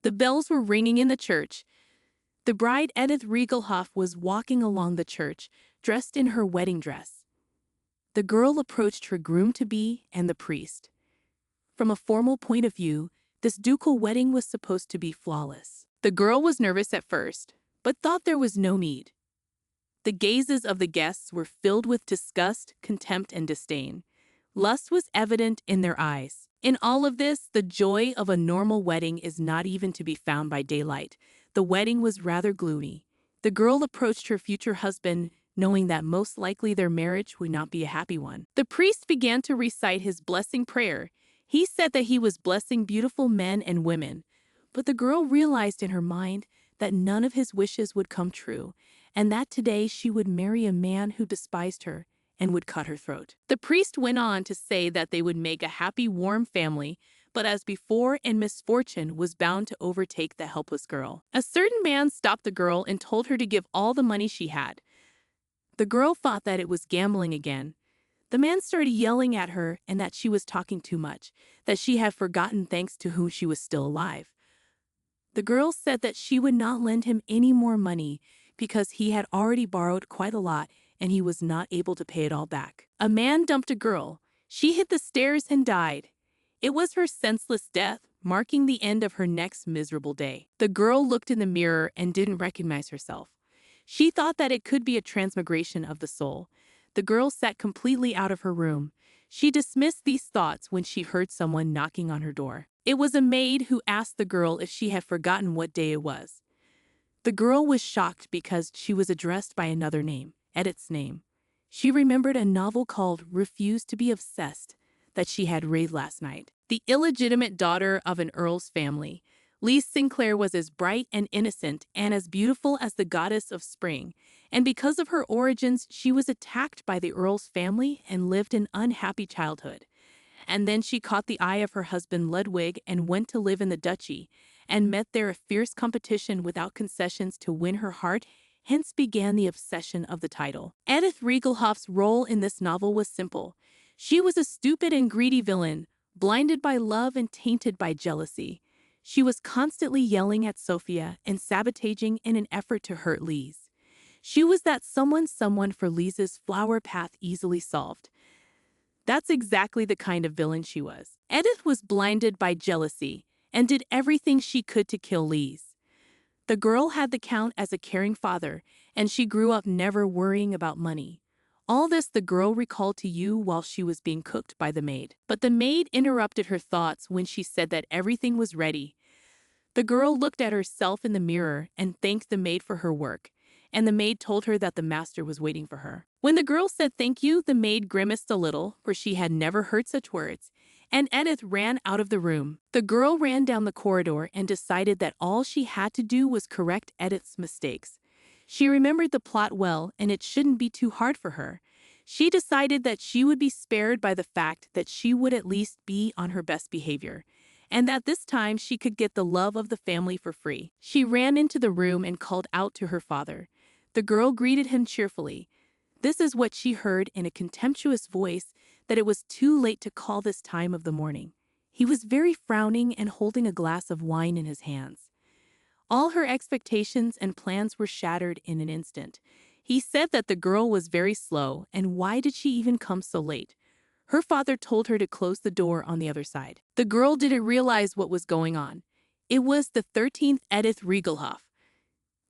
The bells were ringing in the church. The bride Edith Riegelhoff was walking along the church, dressed in her wedding dress. The girl approached her groom-to-be and the priest. From a formal point of view, this ducal wedding was supposed to be flawless. The girl was nervous at first, but thought there was no need. The gazes of the guests were filled with disgust, contempt, and disdain. Lust was evident in their eyes. In all of this, the joy of a normal wedding is not even to be found by daylight. The wedding was rather gloomy. The girl approached her future husband, knowing that most likely their marriage would not be a happy one. The priest began to recite his blessing prayer. He said that he was blessing beautiful men and women, but the girl realized in her mind that none of his wishes would come true, and that today she would marry a man who despised her and would cut her throat. The priest went on to say that they would make a happy, warm family, but as before, and misfortune was bound to overtake the helpless girl. A certain man stopped the girl and told her to give all the money she had. The girl thought that it was gambling again. The man started yelling at her and that she was talking too much, that she had forgotten thanks to whom she was still alive. The girl said that she would not lend him any more money because he had already borrowed quite a lot and he was not able to pay it all back. A man dumped a girl. She hit the stairs and died. It was her senseless death, marking the end of her next miserable day. The girl looked in the mirror and didn't recognize herself. She thought that it could be a transmigration of the soul. The girl sat completely out of her room. She dismissed these thoughts when she heard someone knocking on her door. It was a maid who asked the girl if she had forgotten what day it was. The girl was shocked because she was addressed by another name, Edith's name. She remembered a novel called Refuse to be Obsessed that she had read last night. The illegitimate daughter of an earl's family, Lise Sinclair was as bright and innocent and as beautiful as the goddess of spring, and because of her origins, she was attacked by the earl's family and lived an unhappy childhood. And then she caught the eye of her husband Ludwig and went to live in the duchy, and met there a fierce competition without concessions to win her heart, hence began the obsession of the title. Edith Riegelhoff's role in this novel was simple. She was a stupid and greedy villain, blinded by love and tainted by jealousy. She was constantly yelling at Sophia and sabotaging in an effort to hurt Lise. She was that someone for Lise's flower path easily solved. That's exactly the kind of villain she was. Edith was blinded by jealousy and did everything she could to kill Lise. The girl had the Count as a caring father, and she grew up never worrying about money. All this the girl recalled to you while she was being cooked by the maid. But the maid interrupted her thoughts when she said that everything was ready. The girl looked at herself in the mirror and thanked the maid for her work, and the maid told her that the master was waiting for her. When the girl said thank you, the maid grimaced a little, for she had never heard such words, and Edith ran out of the room. The girl ran down the corridor and decided that all she had to do was correct Edith's mistakes. She remembered the plot well, and it shouldn't be too hard for her. She decided that she would be spared by the fact that she would at least be on her best behavior, and that this time she could get the love of the family for free. She ran into the room and called out to her father. The girl greeted him cheerfully. This is what she heard in a contemptuous voice, that it was too late to call this time of the morning. He was very frowning and holding a glass of wine in his hands. All her expectations and plans were shattered in an instant. He said that the girl was very slow, and why did she even come so late? Her father told her to close the door on the other side. The girl didn't realize what was going on. It was the 13th Edith Riegelhoff.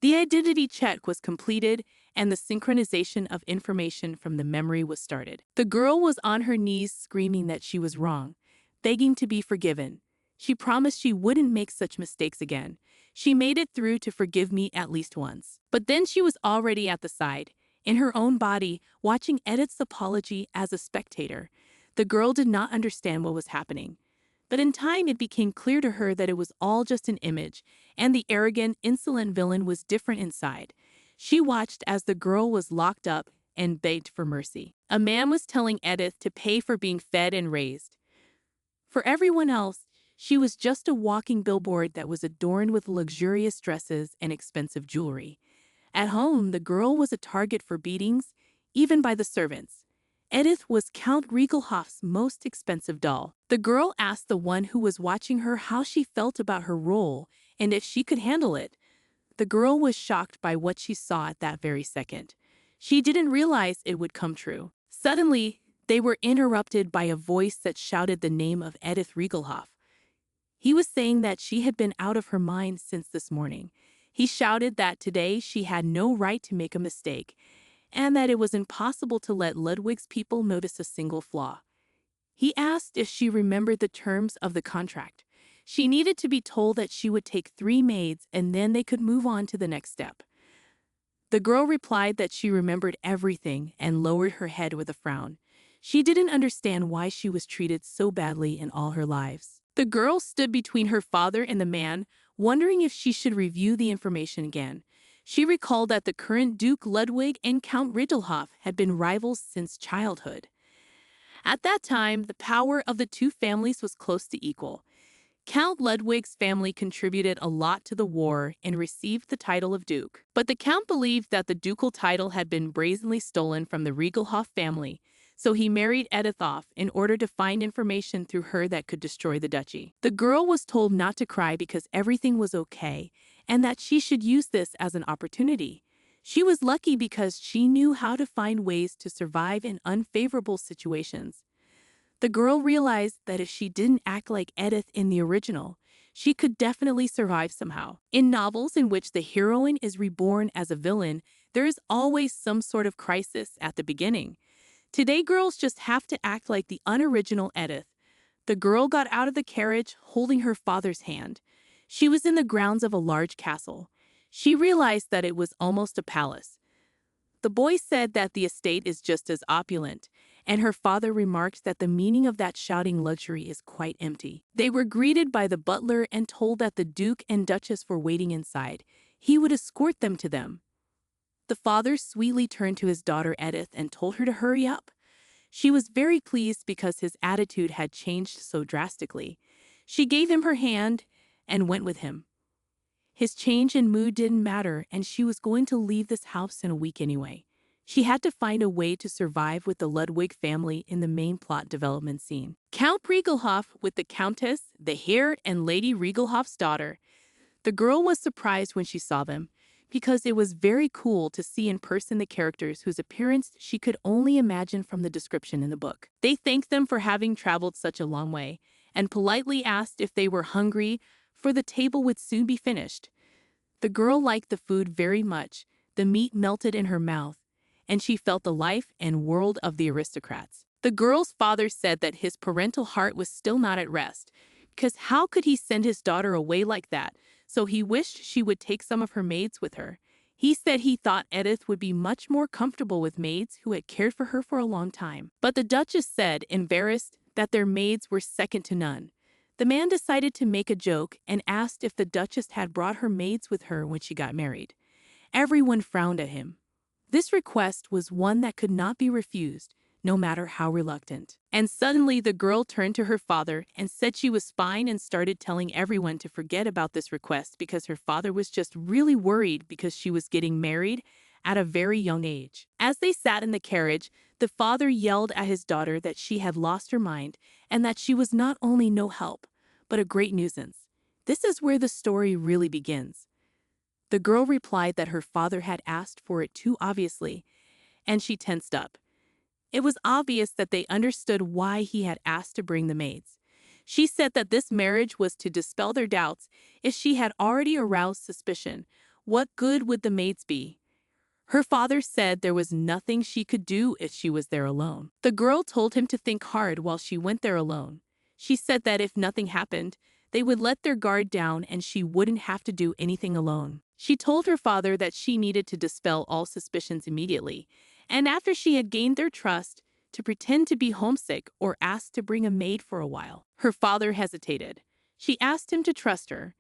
The identity check was completed, and the synchronization of information from the memory was started. The girl was on her knees screaming that she was wrong, begging to be forgiven. She promised she wouldn't make such mistakes again. She made it through to forgive me at least once. But then she was already at the side, in her own body, watching Edith's apology as a spectator. The girl did not understand what was happening. But in time it became clear to her that it was all just an image, and the arrogant, insolent villain was different inside. She watched as the girl was locked up and begged for mercy. A man was telling Edith to pay for being fed and raised. For everyone else, she was just a walking billboard that was adorned with luxurious dresses and expensive jewelry. At home, the girl was a target for beatings, even by the servants. Edith was Count Riegelhoff's most expensive doll. The girl asked the one who was watching her how she felt about her role, and if she could handle it. The girl was shocked by what she saw at that very second. She didn't realize it would come true. Suddenly, they were interrupted by a voice that shouted the name of Edith Riegelhoff. He was saying that she had been out of her mind since this morning. He shouted that today she had no right to make a mistake, and that it was impossible to let Ludwig's people notice a single flaw. He asked if she remembered the terms of the contract. She needed to be told that she would take 3 maids and then they could move on to the next step. The girl replied that she remembered everything and lowered her head with a frown. She didn't understand why she was treated so badly in all her lives. The girl stood between her father and the man, wondering if she should review the information again. She recalled that the current Duke Ludwig and Count Riddelhoff had been rivals since childhood. At that time, the power of the two families was close to equal. Count Ludwig's family contributed a lot to the war and received the title of Duke. But the Count believed that the ducal title had been brazenly stolen from the Riegelhoff family, so he married Edith off in order to find information through her that could destroy the duchy. The girl was told not to cry because everything was okay, and that she should use this as an opportunity. She was lucky because she knew how to find ways to survive in unfavorable situations. The girl realized that if she didn't act like Edith in the original, she could definitely survive somehow. In novels in which the heroine is reborn as a villain, there is always some sort of crisis at the beginning. Today, girls just have to act like the unoriginal Edith. The girl got out of the carriage holding her father's hand. She was in the grounds of a large castle. She realized that it was almost a palace. The boy said that the estate is just as opulent, and her father remarked that the meaning of that shouting luxury is quite empty. They were greeted by the butler and told that the Duke and Duchess were waiting inside. He would escort them to them. The father sweetly turned to his daughter Edith and told her to hurry up. She was very pleased because his attitude had changed so drastically. She gave him her hand and went with him. His change in mood didn't matter, and she was going to leave this house in a week anyway. She had to find a way to survive with the Ludwig family in the main plot development scene. Count Riegelhoff with the Countess, the Herr, and Lady Riegelhoff's daughter. The girl was surprised when she saw them, because it was very cool to see in person the characters whose appearance she could only imagine from the description in the book. They thanked them for having traveled such a long way, and politely asked if they were hungry, for the table would soon be finished. The girl liked the food very much. The meat melted in her mouth, and she felt the life and world of the aristocrats. The girl's father said that his parental heart was still not at rest, because how could he send his daughter away like that? So he wished she would take some of her maids with her. He said he thought Edith would be much more comfortable with maids who had cared for her for a long time. But the Duchess said, embarrassed, that their maids were second to none. The man decided to make a joke and asked if the Duchess had brought her maids with her when she got married. Everyone frowned at him. This request was one that could not be refused, no matter how reluctant. And suddenly the girl turned to her father and said she was fine and started telling everyone to forget about this request because her father was just really worried because she was getting married at a very young age. As they sat in the carriage, the father yelled at his daughter that she had lost her mind and that she was not only no help, but a great nuisance. This is where the story really begins. The girl replied that her father had asked for it too obviously, and she tensed up. It was obvious that they understood why he had asked to bring the maids. She said that this marriage was to dispel their doubts. If she had already aroused suspicion, what good would the maids be? Her father said there was nothing she could do if she was there alone. The girl told him to think hard while she went there alone. She said that if nothing happened, they would let their guard down and she wouldn't have to do anything alone. She told her father that she needed to dispel all suspicions immediately, and after she had gained their trust, to pretend to be homesick or ask to bring a maid for a while. Her father hesitated. She asked him to trust her.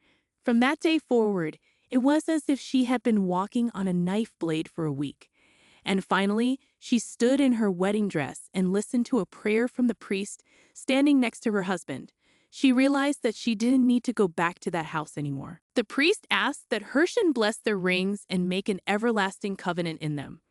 From that day forward, it was as if she had been walking on a knife blade for a week. And finally, she stood in her wedding dress and listened to a prayer from the priest standing next to her husband. She realized that she didn't need to go back to that house anymore. The priest asked that Herschen bless their rings and make an everlasting covenant in them.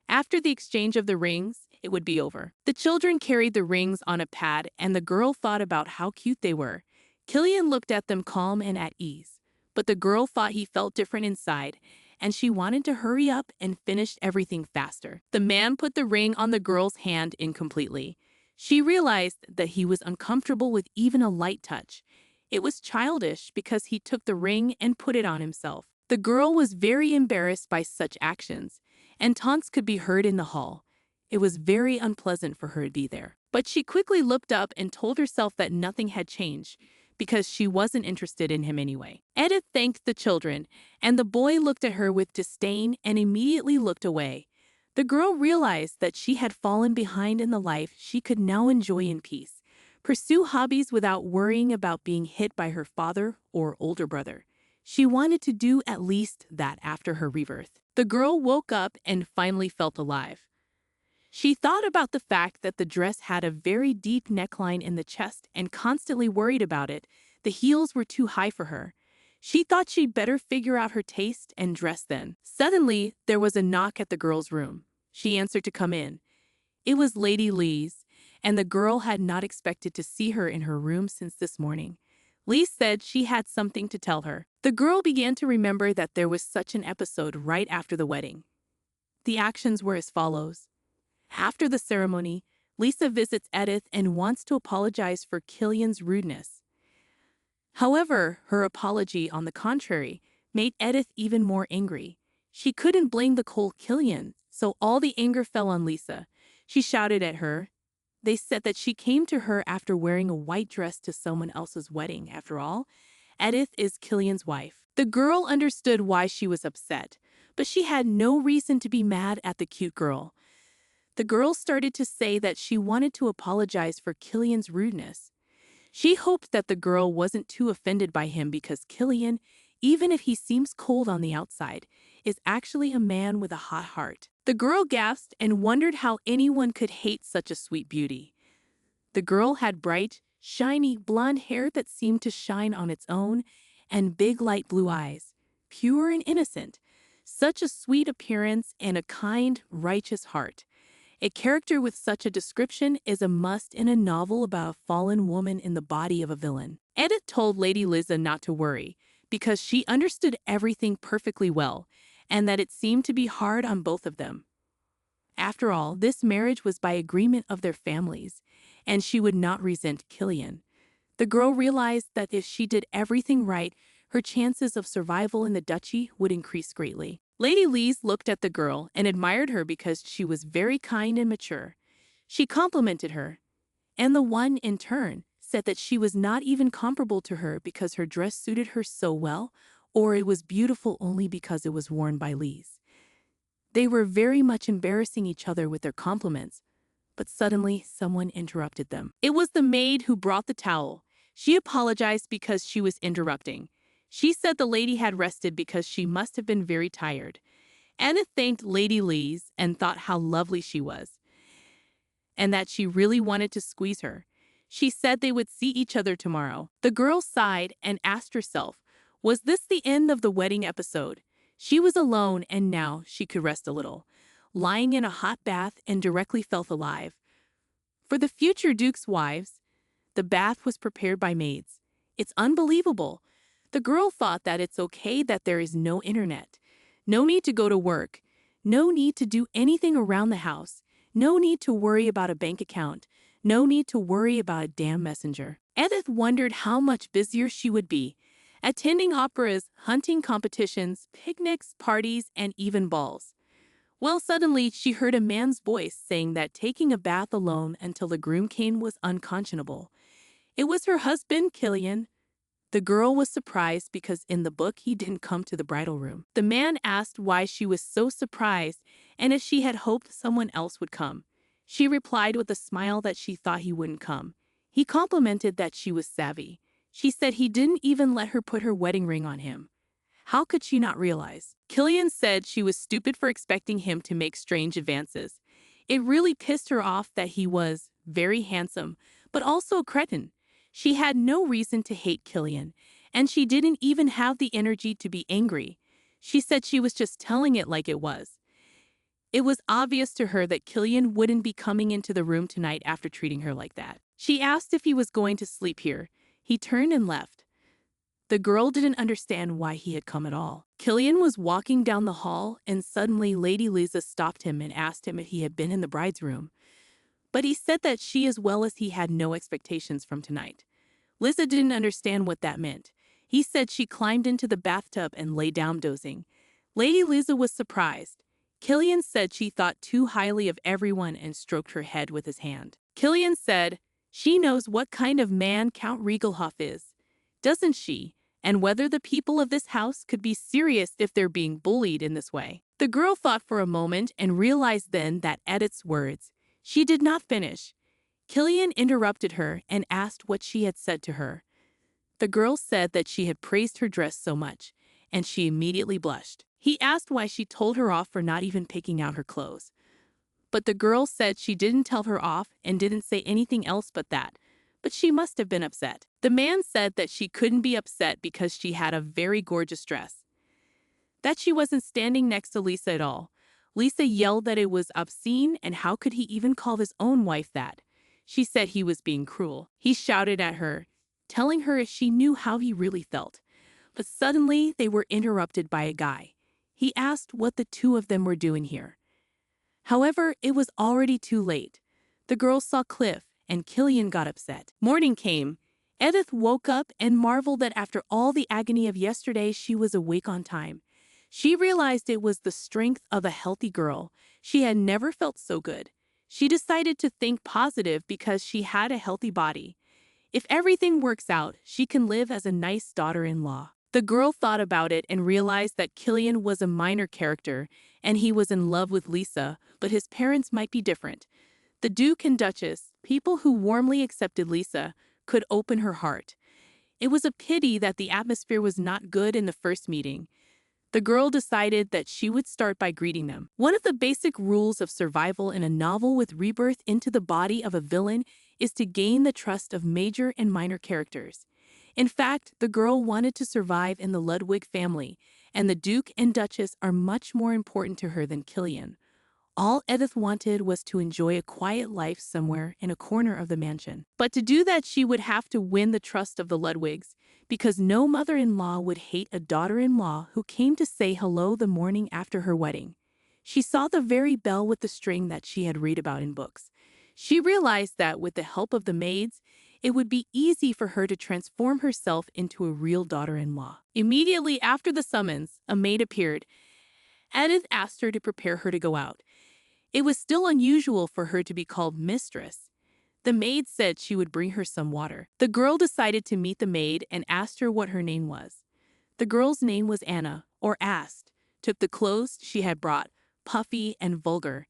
After the exchange of the rings, it would be over. The children carried the rings on a pad, and the girl thought about how cute they were. Killian looked at them calm and at ease. But the girl thought he felt different inside, and she wanted to hurry up and finish everything faster. The man put the ring on the girl's hand incompletely. She realized that he was uncomfortable with even a light touch. It was childish because he took the ring and put it on himself. The girl was very embarrassed by such actions, and taunts could be heard in the hall. It was very unpleasant for her to be there. But she quickly looked up and told herself that nothing had changed, because she wasn't interested in him anyway. Edith thanked the children, and the boy looked at her with disdain and immediately looked away. The girl realized that she had fallen behind in the life she could now enjoy in peace, pursue hobbies without worrying about being hit by her father or older brother. She wanted to do at least that after her rebirth. The girl woke up and finally felt alive. She thought about the fact that the dress had a very deep neckline in the chest and constantly worried about it. The heels were too high for her. She thought she'd better figure out her taste and dress then. Suddenly, there was a knock at the girl's room. She answered to come in. It was Lady Lee's, and the girl had not expected to see her in her room since this morning. Lee said she had something to tell her. The girl began to remember that there was such an episode right after the wedding. The actions were as follows. After the ceremony, Lisa visits Edith and wants to apologize for Killian's rudeness. However, her apology, on the contrary, made Edith even more angry. She couldn't blame the cold Killian, so all the anger fell on Lisa. She shouted at her. They said that she came to her after wearing a white dress to someone else's wedding. After all, Edith is Killian's wife. The girl understood why she was upset, but she had no reason to be mad at the cute girl. The girl started to say that she wanted to apologize for Killian's rudeness. She hoped that the girl wasn't too offended by him because Killian, even if he seems cold on the outside, is actually a man with a hot heart. The girl gasped and wondered how anyone could hate such a sweet beauty. The girl had bright, shiny, blonde hair that seemed to shine on its own, and big light blue eyes, pure and innocent. Such a sweet appearance and a kind, righteous heart. A character with such a description is a must in a novel about a fallen woman in the body of a villain. Edith told Lady Liza not to worry, because she understood everything perfectly well, and that it seemed to be hard on both of them. After all, this marriage was by agreement of their families, and she would not resent Killian. The girl realized that if she did everything right, her chances of survival in the duchy would increase greatly. Lady Lees looked at the girl and admired her because she was very kind and mature. She complimented her, and the one, in turn, said that she was not even comparable to her because her dress suited her so well, or it was beautiful only because it was worn by Lees. They were very much embarrassing each other with their compliments, but suddenly someone interrupted them. It was the maid who brought the towel. She apologized because she was interrupting. She said the lady had rested because she must have been very tired. Anna thanked Lady Lees and thought how lovely she was, and that she really wanted to squeeze her. She said they would see each other tomorrow. The girl sighed and asked herself, was this the end of the wedding episode? She was alone and now she could rest a little, lying in a hot bath, and directly felt alive. For the future Duke's wives, the bath was prepared by maids. It's unbelievable. The girl thought that it's okay that there is no internet, no need to go to work, no need to do anything around the house, no need to worry about a bank account, no need to worry about a damn messenger. Edith wondered how much busier she would be, attending operas, hunting competitions, picnics, parties, and even balls. Well, suddenly she heard a man's voice saying that taking a bath alone until the groom came was unconscionable. It was her husband, Killian. The girl was surprised because in the book he didn't come to the bridal room. The man asked why she was so surprised and if she had hoped someone else would come. She replied with a smile that she thought he wouldn't come. He complimented that she was savvy. She said he didn't even let her put her wedding ring on him. How could she not realize? Killian said she was stupid for expecting him to make strange advances. It really pissed her off that he was very handsome, but also a cretin. She had no reason to hate Killian, and she didn't even have the energy to be angry. She said she was just telling it like it was. It was obvious to her that Killian wouldn't be coming into the room tonight after treating her like that. She asked if he was going to sleep here. He turned and left. The girl didn't understand why he had come at all. Killian was walking down the hall, and suddenly Lady Lisa stopped him and asked him if he had been in the bride's room. But he said that she as well as he had no expectations from tonight. Lisa didn't understand what that meant. He said she climbed into the bathtub and lay down dozing. Lady Lisa was surprised. Killian said she thought too highly of everyone and stroked her head with his hand. Killian said, "She knows what kind of man Count Regelhoff is, doesn't she? And whether the people of this house could be serious if they're being bullied in this way." The girl thought for a moment and realized then that Edith's words. She did not finish. Killian interrupted her and asked what she had said to her. The girl said that she had praised her dress so much, and she immediately blushed. He asked why she told her off for not even picking out her clothes. But the girl said she didn't tell her off and didn't say anything else but that. But she must have been upset. The man said that she couldn't be upset because she had a very gorgeous dress. That she wasn't standing next to Lisa at all. Lisa yelled that it was obscene, and how could he even call his own wife that? She said he was being cruel. He shouted at her, telling her if she knew how he really felt. But suddenly they were interrupted by a guy. He asked what the two of them were doing here. However, it was already too late. The girls saw Cliff, and Killian got upset. Morning came. Edith woke up and marveled that after all the agony of yesterday, she was awake on time. She realized it was the strength of a healthy girl. She had never felt so good. She decided to think positive because she had a healthy body. If everything works out, she can live as a nice daughter-in-law. The girl thought about it and realized that Killian was a minor character, and he was in love with Lisa, but his parents might be different. The Duke and Duchess, people who warmly accepted Lisa, could open her heart. It was a pity that the atmosphere was not good in the first meeting. The girl decided that she would start by greeting them. One of the basic rules of survival in a novel with rebirth into the body of a villain is to gain the trust of major and minor characters. In fact, the girl wanted to survive in the Ludwig family, and the Duke and Duchess are much more important to her than Killian. All Edith wanted was to enjoy a quiet life somewhere in a corner of the mansion. But to do that, she would have to win the trust of the Ludwigs, because no mother-in-law would hate a daughter-in-law who came to say hello the morning after her wedding. She saw the very bell with the string that she had read about in books. She realized that with the help of the maids, it would be easy for her to transform herself into a real daughter-in-law. Immediately after the summons, a maid appeared. Edith asked her to prepare her to go out. It was still unusual for her to be called mistress. The maid said she would bring her some water. The girl decided to meet the maid and asked her what her name was. The girl's name was Anna, or asked, took the clothes she had brought, puffy and vulgar.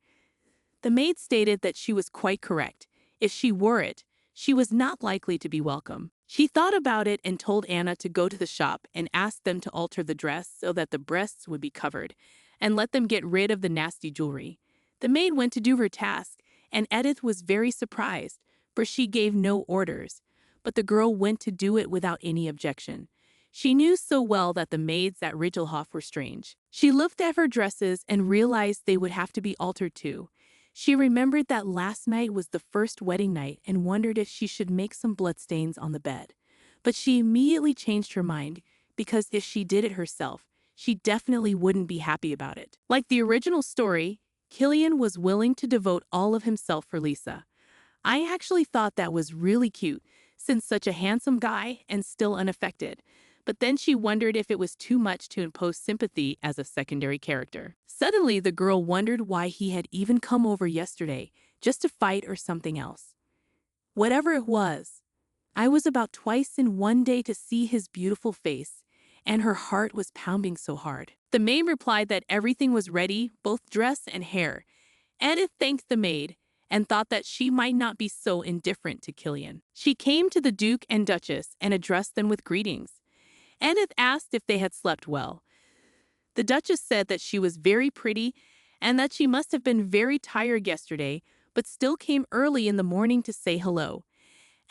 The maid stated that she was quite correct. If she wore it, she was not likely to be welcome. She thought about it and told Anna to go to the shop and ask them to alter the dress so that the breasts would be covered, and let them get rid of the nasty jewelry. The maid went to do her task, and Edith was very surprised, for she gave no orders. But the girl went to do it without any objection. She knew so well that the maids at Regelhoff were strange. She looked at her dresses and realized they would have to be altered too. She remembered that last night was the first wedding night and wondered if she should make some bloodstains on the bed. But she immediately changed her mind, because if she did it herself, she definitely wouldn't be happy about it. Like the original story, Killian was willing to devote all of himself for Lisa. I actually thought that was really cute, since such a handsome guy and still unaffected. But then she wondered if it was too much to impose sympathy as a secondary character. Suddenly, the girl wondered why he had even come over yesterday, just to fight or something else. Whatever it was, I was about twice in one day to see his beautiful face, and her heart was pounding so hard. The maid replied that everything was ready, both dress and hair. Edith thanked the maid and thought that she might not be so indifferent to Killian. She came to the Duke and Duchess and addressed them with greetings. Edith asked if they had slept well. The Duchess said that she was very pretty and that she must have been very tired yesterday, but still came early in the morning to say hello.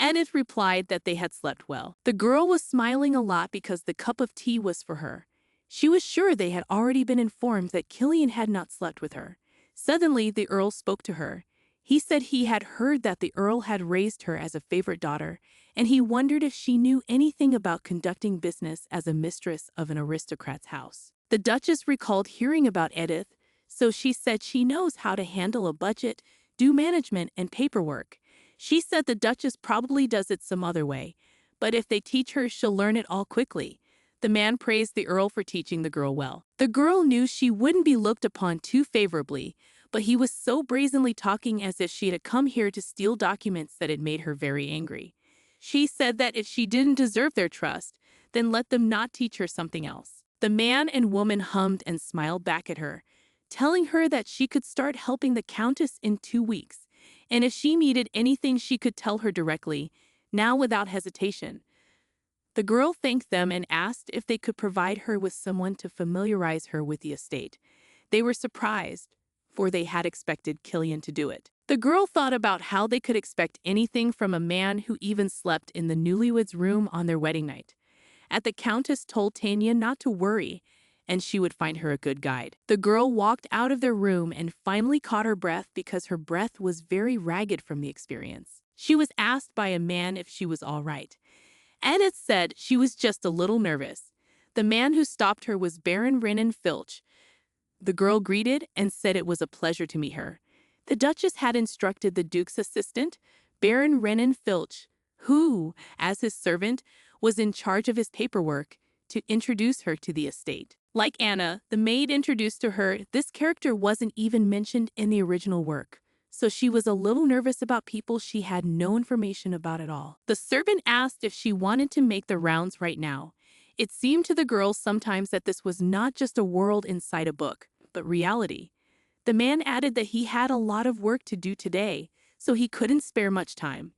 Edith replied that they had slept well. The girl was smiling a lot because the cup of tea was for her. She was sure they had already been informed that Killian had not slept with her. Suddenly, the Earl spoke to her. He said he had heard that the Earl had raised her as a favorite daughter, and he wondered if she knew anything about conducting business as a mistress of an aristocrat's house. The Duchess recalled hearing about Edith, so she said she knows how to handle a budget, do management, and paperwork. She said the Duchess probably does it some other way, but if they teach her, she'll learn it all quickly. The man praised the Earl for teaching the girl well. The girl knew she wouldn't be looked upon too favorably, but he was so brazenly talking as if she had come here to steal documents that it made her very angry. She said that if she didn't deserve their trust, then let them not teach her something else. The man and woman hummed and smiled back at her, telling her that she could start helping the Countess in 2 weeks, and if she needed anything she could tell her directly, now without hesitation. The girl thanked them and asked if they could provide her with someone to familiarize her with the estate. They were surprised, for they had expected Killian to do it. The girl thought about how they could expect anything from a man who even slept in the newlyweds' room on their wedding night. The Countess told Tanya not to worry, and she would find her a good guide. The girl walked out of their room and finally caught her breath because her breath was very ragged from the experience. She was asked by a man if she was all right. Edith said she was just a little nervous. The man who stopped her was Baron Renan Filch. The girl greeted and said it was a pleasure to meet her. The Duchess had instructed the Duke's assistant, Baron Renan Filch, who, as his servant, was in charge of his paperwork, to introduce her to the estate. Like Anna, the maid introduced to her, this character wasn't even mentioned in the original work, so she was a little nervous about people she had no information about at all. The servant asked if she wanted to make the rounds right now. It seemed to the girl sometimes that this was not just a world inside a book, but reality. The man added that he had a lot of work to do today, so he couldn't spare much time.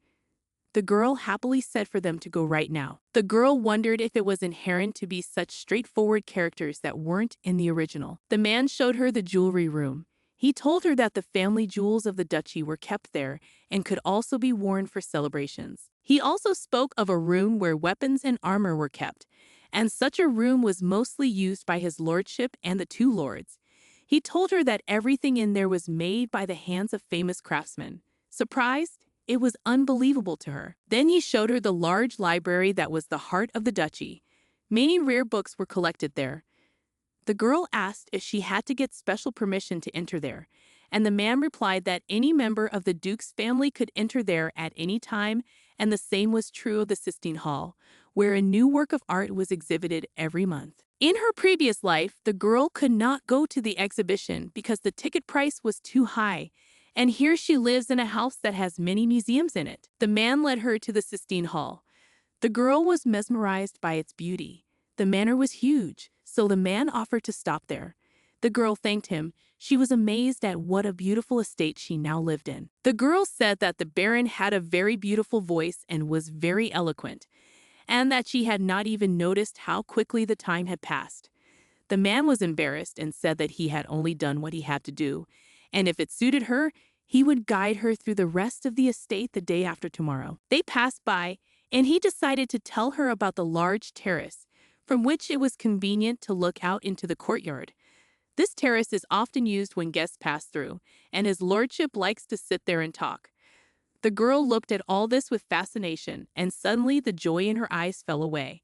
The girl happily said for them to go right now. The girl wondered if it was inherent to be such straightforward characters that weren't in the original. The man showed her the jewelry room. He told her that the family jewels of the duchy were kept there and could also be worn for celebrations. He also spoke of a room where weapons and armor were kept, and such a room was mostly used by his lordship and the 2 lords. He told her that everything in there was made by the hands of famous craftsmen. Surprised? It was unbelievable to her. Then he showed her the large library that was the heart of the duchy. Many rare books were collected there. The girl asked if she had to get special permission to enter there, and the man replied that any member of the Duke's family could enter there at any time, and the same was true of the Sistine Hall, where a new work of art was exhibited every month. In her previous life, the girl could not go to the exhibition because the ticket price was too high, and here she lives in a house that has many museums in it. The man led her to the Sistine Hall. The girl was mesmerized by its beauty. The manor was huge, so the man offered to stop there. The girl thanked him. She was amazed at what a beautiful estate she now lived in. The girl said that the Baron had a very beautiful voice and was very eloquent, and that she had not even noticed how quickly the time had passed. The man was embarrassed and said that he had only done what he had to do, and if it suited her, he would guide her through the rest of the estate the day after tomorrow. They passed by, and he decided to tell her about the large terrace, from which it was convenient to look out into the courtyard. This terrace is often used when guests pass through, and his lordship likes to sit there and talk. The girl looked at all this with fascination, and suddenly the joy in her eyes fell away.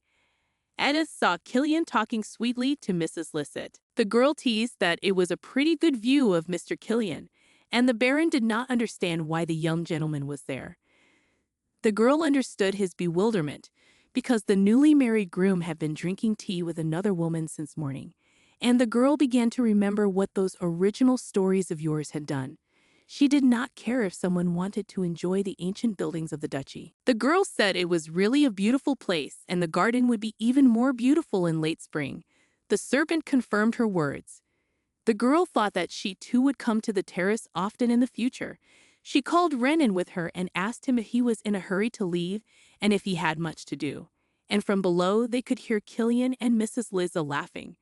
Edith saw Killian talking sweetly to Mrs. Lisset. The girl teased that it was a pretty good view of Mr. Killian, and the Baron did not understand why the young gentleman was there. The girl understood his bewilderment, because the newly married groom had been drinking tea with another woman since morning, and the girl began to remember what those original stories of yours had done. She did not care if someone wanted to enjoy the ancient buildings of the duchy. The girl said it was really a beautiful place, and the garden would be even more beautiful in late spring. The servant confirmed her words. The girl thought that she too would come to the terrace often in the future. She called Renan with her and asked him if he was in a hurry to leave and if he had much to do. And from below they could hear Killian and Mrs. Liza laughing.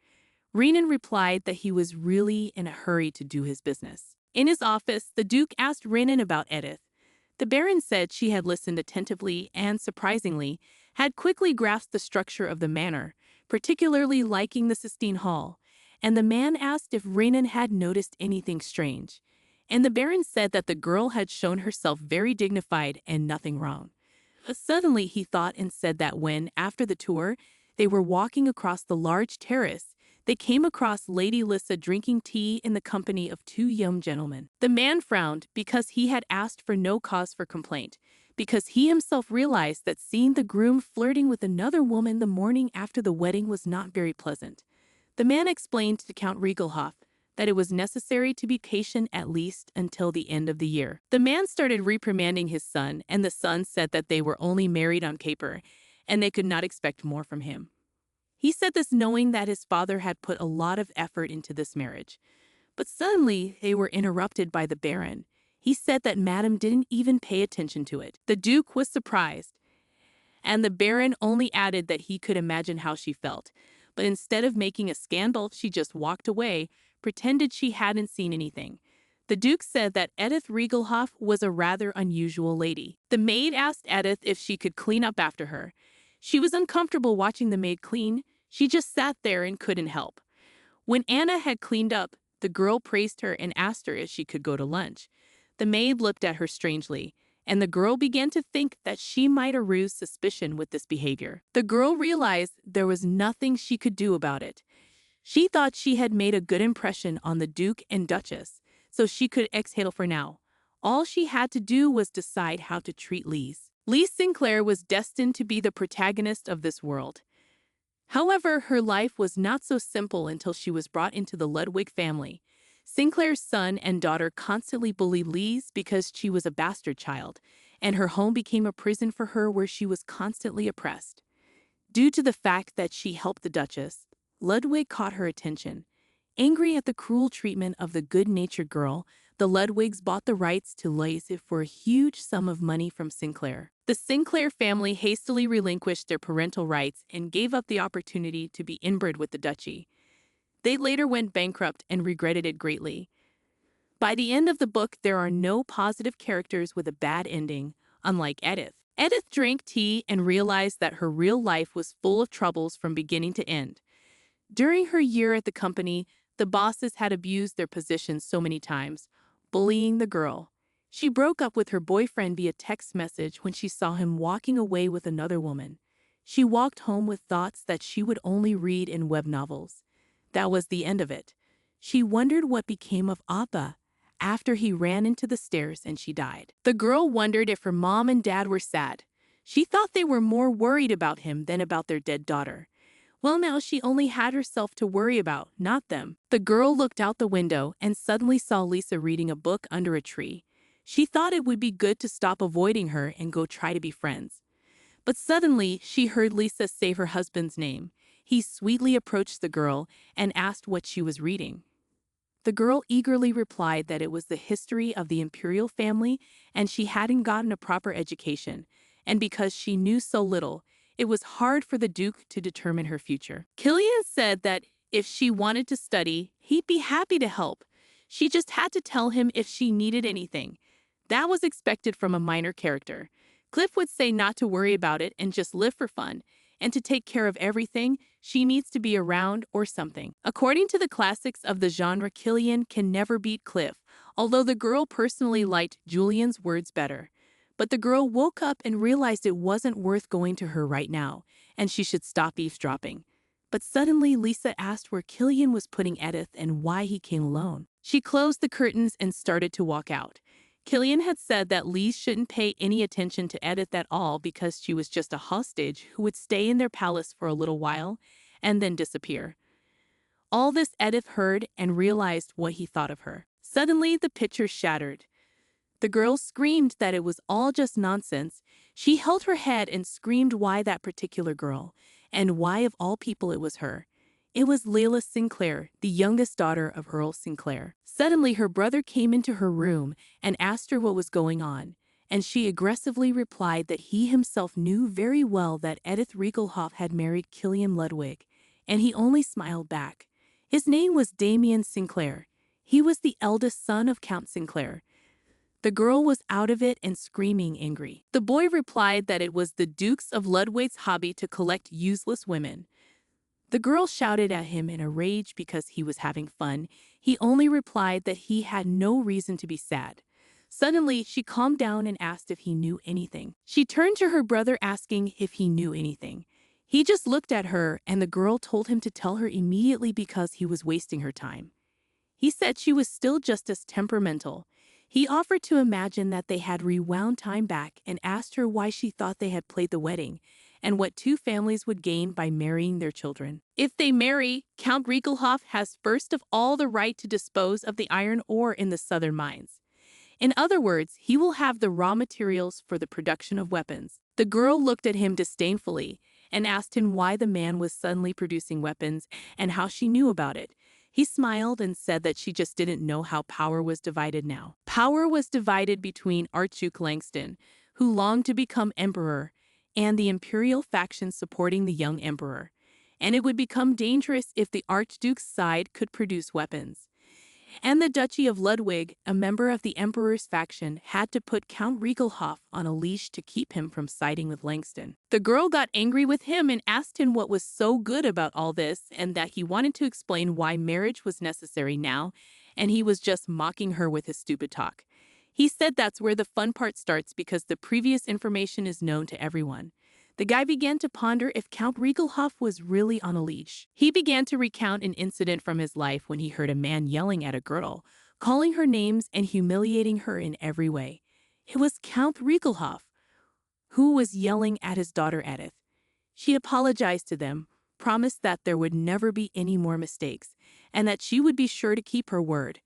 Renan replied that he was really in a hurry to do his business. In his office, the Duke asked Renan about Edith. The Baron said she had listened attentively and, surprisingly, had quickly grasped the structure of the manor, particularly liking the Sistine Hall, and the man asked if Renan had noticed anything strange. and the Baron said that the girl had shown herself very dignified and nothing wrong. Suddenly he thought and said that when, after the tour, they were walking across the large terrace, they came across Lady Lissa drinking tea in the company of two young gentlemen. The man frowned because he had asked for no cause for complaint, because he himself realized that seeing the groom flirting with another woman the morning after the wedding was not very pleasant. The man explained to Count Regelhoff that it was necessary to be patient at least until the end of the year. The man started reprimanding his son, and the son said that they were only married on paper, and they could not expect more from him. He said this knowing that his father had put a lot of effort into this marriage. But suddenly they were interrupted by the Baron. He said that Madame didn't even pay attention to it. The Duke was surprised, and the Baron only added that he could imagine how she felt. But instead of making a scandal, she just walked away, pretended she hadn't seen anything. The Duke said that Edith Regelhoff was a rather unusual lady. The maid asked Edith if she could clean up after her. She was uncomfortable watching the maid clean. She just sat there and couldn't help. When Anna had cleaned up, the girl praised her and asked her if she could go to lunch. The maid looked at her strangely, and the girl began to think that she might arouse suspicion with this behavior. The girl realized there was nothing she could do about it. She thought she had made a good impression on the Duke and Duchess, so she could exhale for now. All she had to do was decide how to treat Lise. Lise Sinclair was destined to be the protagonist of this world. However, her life was not so simple until she was brought into the Ludwig family. Sinclair's son and daughter constantly bullied Lise because she was a bastard child, and her home became a prison for her where she was constantly oppressed. Due to the fact that she helped the Duchess, Ludwig caught her attention. Angry at the cruel treatment of the good-natured girl, the Ludwigs bought the rights to Lise for a huge sum of money from Sinclair. The Sinclair family hastily relinquished their parental rights and gave up the opportunity to be inbred with the duchy. They later went bankrupt and regretted it greatly. By the end of the book, there are no positive characters with a bad ending, unlike Edith. Edith drank tea and realized that her real life was full of troubles from beginning to end. During her year at the company, the bosses had abused their positions so many times, bullying the girl. She broke up with her boyfriend via text message when she saw him walking away with another woman. She walked home with thoughts that she would only read in web novels. That was the end of it. She wondered what became of Appa after he ran into the stairs and she died. The girl wondered if her mom and dad were sad. She thought they were more worried about him than about their dead daughter. Well, now she only had herself to worry about, not them. The girl looked out the window and suddenly saw Lisa reading a book under a tree. She thought it would be good to stop avoiding her and go try to be friends. But suddenly, she heard Lisa say her husband's name. He sweetly approached the girl and asked what she was reading. The girl eagerly replied that it was the history of the imperial family and she hadn't gotten a proper education, and because she knew so little, it was hard for the Duke to determine her future. Killian said that if she wanted to study, he'd be happy to help. She just had to tell him if she needed anything. That was expected from a minor character. Cliff would say not to worry about it and just live for fun, and to take care of everything, she needs to be around or something. According to the classics of the genre, Killian can never beat Cliff, although the girl personally liked Julian's words better. But the girl woke up and realized it wasn't worth going to her right now, and she should stop eavesdropping. But suddenly Lisa asked where Killian was putting Edith and why he came alone. She closed the curtains and started to walk out. Killian had said that Lise shouldn't pay any attention to Edith at all because she was just a hostage who would stay in their palace for a little while and then disappear. All this Edith heard and realized what he thought of her. Suddenly the picture shattered. The girl screamed that it was all just nonsense. She held her head and screamed why that particular girl, and why of all people it was her. It was Layla Sinclair, the youngest daughter of Earl Sinclair. Suddenly her brother came into her room and asked her what was going on, and she aggressively replied that he himself knew very well that Edith Regelhoff had married Killian Ludwig, and he only smiled back. His name was Damien Sinclair. He was the eldest son of Count Sinclair. The girl was out of it and screaming angry. The boy replied that it was the Dukes of Ludwig's hobby to collect useless women. The girl shouted at him in a rage because he was having fun. He only replied that he had no reason to be sad. Suddenly, she calmed down and asked if he knew anything. She turned to her brother asking if he knew anything. He just looked at her, and the girl told him to tell her immediately because he was wasting her time. He said she was still just as temperamental. He offered to imagine that they had rewound time back and asked her why she thought they had played the wedding and what two families would gain by marrying their children. If they marry, Count Riegelhoff has first of all the right to dispose of the iron ore in the southern mines. In other words, he will have the raw materials for the production of weapons. The girl looked at him disdainfully and asked him why the man was suddenly producing weapons and how she knew about it. He smiled and said that she just didn't know how power was divided now. Power was divided between Archduke Langston, who longed to become emperor, and the imperial faction supporting the young emperor. And it would become dangerous if the Archduke's side could produce weapons. And the Duchy of Ludwig, a member of the Emperor's faction, had to put Count Riegelhoff on a leash to keep him from siding with Langston. The girl got angry with him and asked him what was so good about all this and that he wanted to explain why marriage was necessary now, and he was just mocking her with his stupid talk. He said that's where the fun part starts because the previous information is known to everyone. The guy began to ponder if Count Riegelhoff was really on a leash. He began to recount an incident from his life when he heard a man yelling at a girl, calling her names and humiliating her in every way. It was Count Riegelhoff, who was yelling at his daughter Edith. She apologized to them, promised that there would never be any more mistakes, and that she would be sure to keep her word.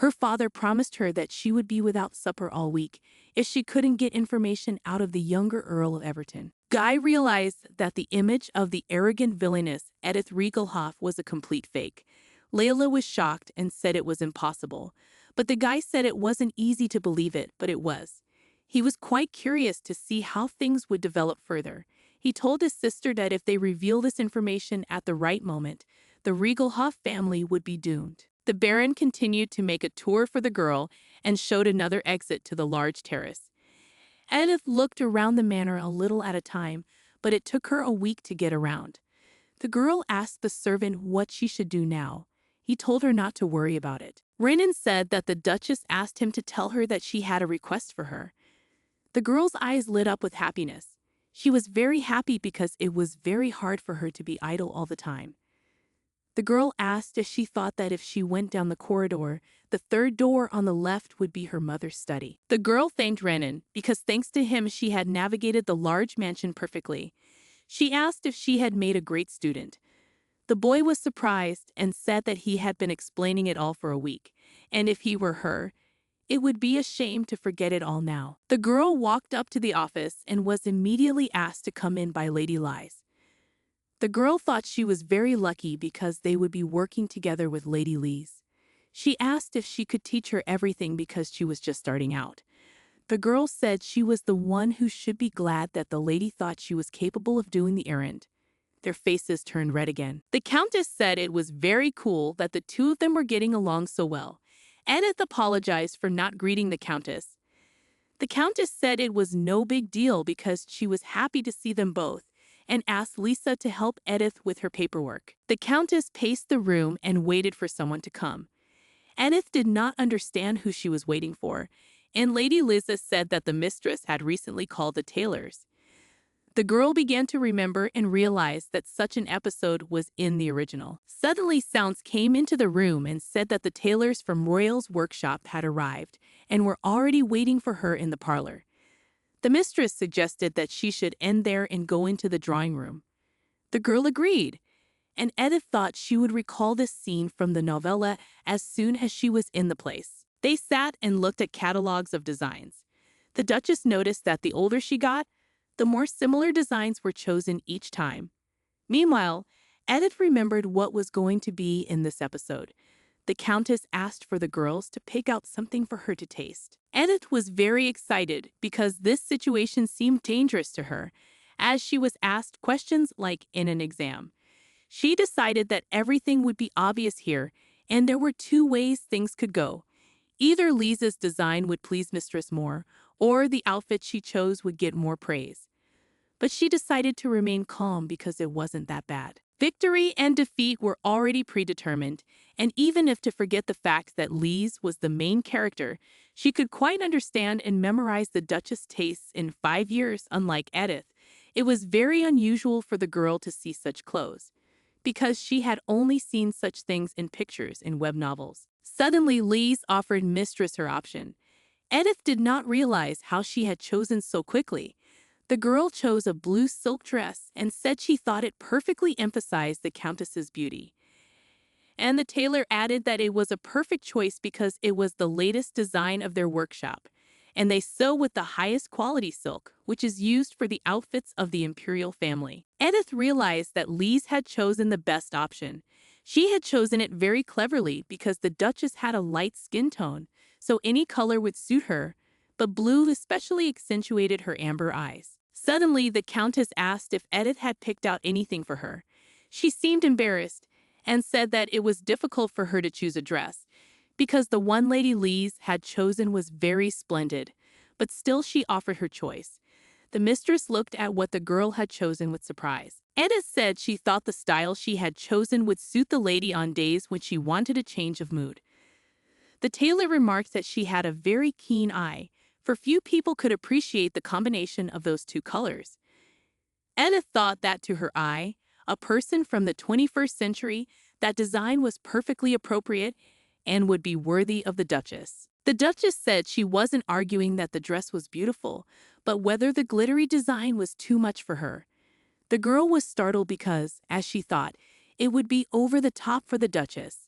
Her father promised her that she would be without supper all week if she couldn't get information out of the younger Earl of Everton. Guy realized that the image of the arrogant villainess Edith Riegelhoff was a complete fake. Layla was shocked and said it was impossible, but the guy said it wasn't easy to believe it, but it was. He was quite curious to see how things would develop further. He told his sister that if they reveal this information at the right moment, the Riegelhoff family would be doomed. The Baron continued to make a tour for the girl and showed another exit to the large terrace. Edith looked around the manor a little at a time, but it took her a week to get around. The girl asked the servant what she should do now. He told her not to worry about it. Renan said that the Duchess asked him to tell her that she had a request for her. The girl's eyes lit up with happiness. She was very happy because it was very hard for her to be idle all the time. The girl asked if she thought that if she went down the corridor, the third door on the left would be her mother's study. The girl thanked Renan because thanks to him she had navigated the large mansion perfectly. She asked if she had made a great student. The boy was surprised and said that he had been explaining it all for a week, and if he were her, it would be a shame to forget it all now. The girl walked up to the office and was immediately asked to come in by Lady Lies. The girl thought she was very lucky because they would be working together with Lady Lees. She asked if she could teach her everything because she was just starting out. The girl said she was the one who should be glad that the lady thought she was capable of doing the errand. Their faces turned red again. The Countess said it was very cool that the two of them were getting along so well. Edith apologized for not greeting the Countess. The Countess said it was no big deal because she was happy to see them both, and asked Lisa to help Edith with her paperwork. The Countess paced the room and waited for someone to come. Edith did not understand who she was waiting for, and Lady Liza said that the mistress had recently called the tailors. The girl began to remember and realized that such an episode was in the original. Suddenly, sounds came into the room and said that the tailors from Royal's workshop had arrived and were already waiting for her in the parlor. The mistress suggested that she should end there and go into the drawing room. The girl agreed, and Edith thought she would recall this scene from the novella as soon as she was in the place. They sat and looked at catalogs of designs. The Duchess noticed that the older she got, the more similar designs were chosen each time. Meanwhile, Edith remembered what was going to be in this episode. The Countess asked for the girls to pick out something for her to taste. Edith was very excited because this situation seemed dangerous to her, as she was asked questions like in an exam. She decided that everything would be obvious here, and there were two ways things could go. Either Lisa's design would please Mistress more, or the outfit she chose would get more praise. But she decided to remain calm because it wasn't that bad. Victory and defeat were already predetermined, and even if to forget the fact that Lise was the main character, she could quite understand and memorize the Duchess' tastes in 5 years, unlike Edith. It was very unusual for the girl to see such clothes, because she had only seen such things in pictures in web novels. Suddenly, Lise offered Mistress her option. Edith did not realize how she had chosen so quickly. The girl chose a blue silk dress and said she thought it perfectly emphasized the Countess's beauty. And the tailor added that it was a perfect choice because it was the latest design of their workshop, and they sew with the highest quality silk, which is used for the outfits of the imperial family. Edith realized that Lise had chosen the best option. She had chosen it very cleverly because the Duchess had a light skin tone, so any color would suit her, but blue especially accentuated her amber eyes. Suddenly, the Countess asked if Edith had picked out anything for her. She seemed embarrassed and said that it was difficult for her to choose a dress, because the one Lady Lise had chosen was very splendid, but still she offered her choice. The mistress looked at what the girl had chosen with surprise. Edith said she thought the style she had chosen would suit the lady on days when she wanted a change of mood. The tailor remarked that she had a very keen eye, for few people could appreciate the combination of those two colors. Edith thought that to her eye, a person from the 21st century, that design was perfectly appropriate and would be worthy of the Duchess. The Duchess said she wasn't arguing that the dress was beautiful, but whether the glittery design was too much for her. The girl was startled because, as she thought, it would be over the top for the Duchess.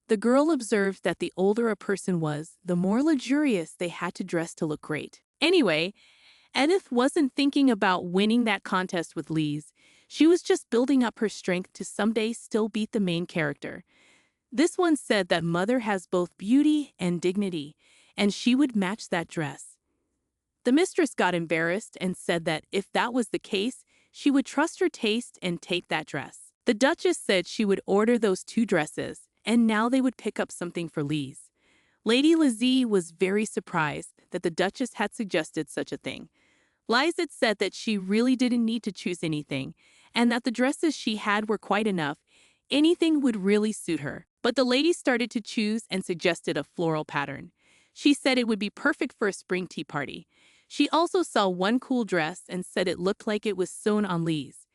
The girl observed that the older a person was, the more luxurious they had to dress to look great. Anyway, Edith wasn't thinking about winning that contest with Lise. She was just building up her strength to someday still beat the main character. This one said that Mother has both beauty and dignity, and she would match that dress. The mistress got embarrassed and said that if that was the case, she would trust her taste and take that dress. The Duchess said she would order those two dresses, and now they would pick up something for Lise. Lady Lizzie was very surprised that the Duchess had suggested such a thing. Lise had said that she really didn't need to choose anything, and that the dresses she had were quite enough. Anything would really suit her. But the lady started to choose and suggested a floral pattern. She said it would be perfect for a spring tea party. She also saw one cool dress and said it looked like it was sewn on Lise.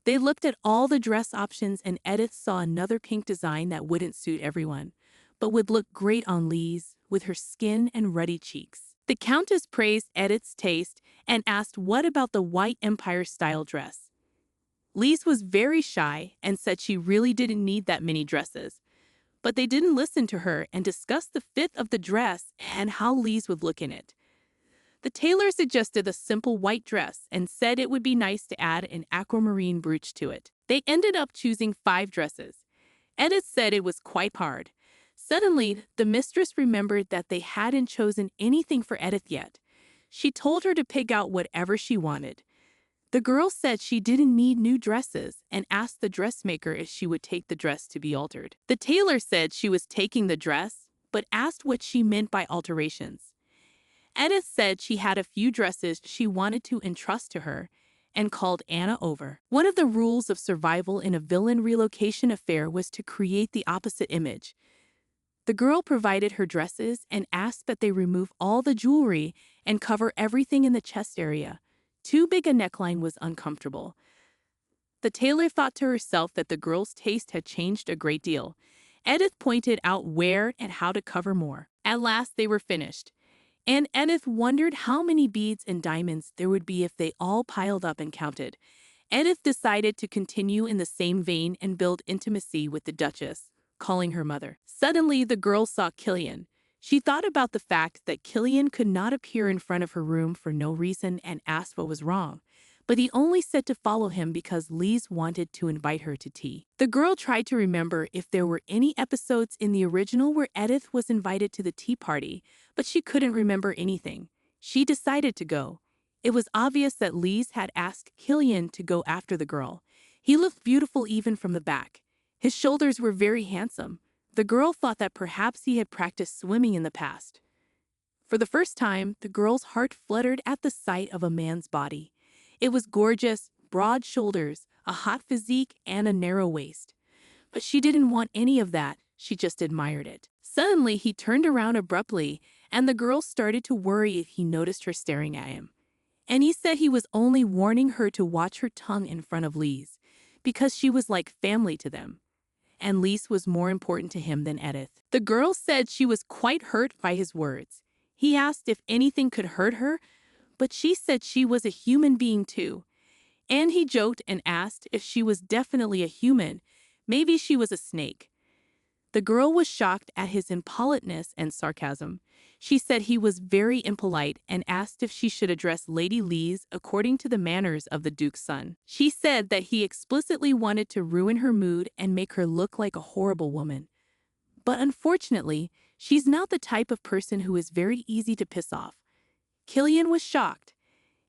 They looked at all the dress options, and Edith saw another pink design that wouldn't suit everyone, but would look great on Lise with her skin and ruddy cheeks. The Countess praised Edith's taste and asked what about the white empire-style dress. Lise was very shy and said she really didn't need that many dresses, but they didn't listen to her and discussed the fit of the dress and how Lise would look in it. The tailor suggested a simple white dress and said it would be nice to add an aquamarine brooch to it. They ended up choosing 5 dresses. Edith said it was quite hard. Suddenly, the mistress remembered that they hadn't chosen anything for Edith yet. She told her to pick out whatever she wanted. The girl said she didn't need new dresses and asked the dressmaker if she would take the dress to be altered. The tailor said she was taking the dress, but asked what she meant by alterations. Edith said she had a few dresses she wanted to entrust to her and called Anna over. One of the rules of survival in a villain relocation affair was to create the opposite image. The girl provided her dresses and asked that they remove all the jewelry and cover everything in the chest area. Too big a neckline was uncomfortable. The tailor thought to herself that the girl's taste had changed a great deal. Edith pointed out where and how to cover more. At last they were finished, and Edith wondered how many beads and diamonds there would be if they all piled up and counted. Edith decided to continue in the same vein and build intimacy with the Duchess, calling her mother. Suddenly, the girl saw Killian. She thought about the fact that Killian could not appear in front of her room for no reason and asked what was wrong. But he only said to follow him because Lise wanted to invite her to tea. The girl tried to remember if there were any episodes in the original where Edith was invited to the tea party, but she couldn't remember anything. She decided to go. It was obvious that Lise had asked Killian to go after the girl. He looked beautiful even from the back. His shoulders were very handsome. The girl thought that perhaps he had practiced swimming in the past. For the first time, the girl's heart fluttered at the sight of a man's body. It was gorgeous, broad shoulders, a hot physique, and a narrow waist. But she didn't want any of that, she just admired it. Suddenly, he turned around abruptly, and the girl started to worry if he noticed her staring at him. And he said he was only warning her to watch her tongue in front of Lise, because she was like family to them. And Lise was more important to him than Edith. The girl said she was quite hurt by his words. He asked if anything could hurt her, but she said she was a human being too. And he joked and asked if she was definitely a human. Maybe she was a snake. The girl was shocked at his impoliteness and sarcasm. She said he was very impolite and asked if she should address Lady Lise according to the manners of the Duke's son. She said that he explicitly wanted to ruin her mood and make her look like a horrible woman. But unfortunately, she's not the type of person who is very easy to piss off. Killian was shocked,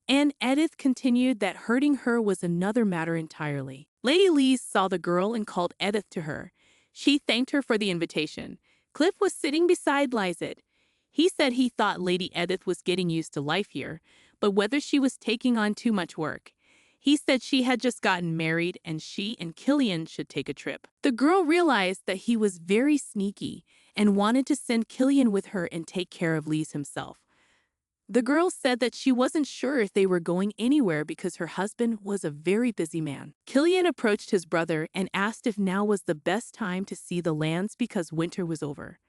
and Edith continued that hurting her was another matter entirely. Lady Lise saw the girl and called Edith to her. She thanked her for the invitation. Cliff was sitting beside Lizette. He said he thought Lady Edith was getting used to life here, but whether she was taking on too much work. He said she had just gotten married and she and Killian should take a trip. The girl realized that he was very sneaky and wanted to send Killian with her and take care of Lise himself. The girl said that she wasn't sure if they were going anywhere because her husband was a very busy man. Killian approached his brother and asked if now was the best time to see the lands because winter was over.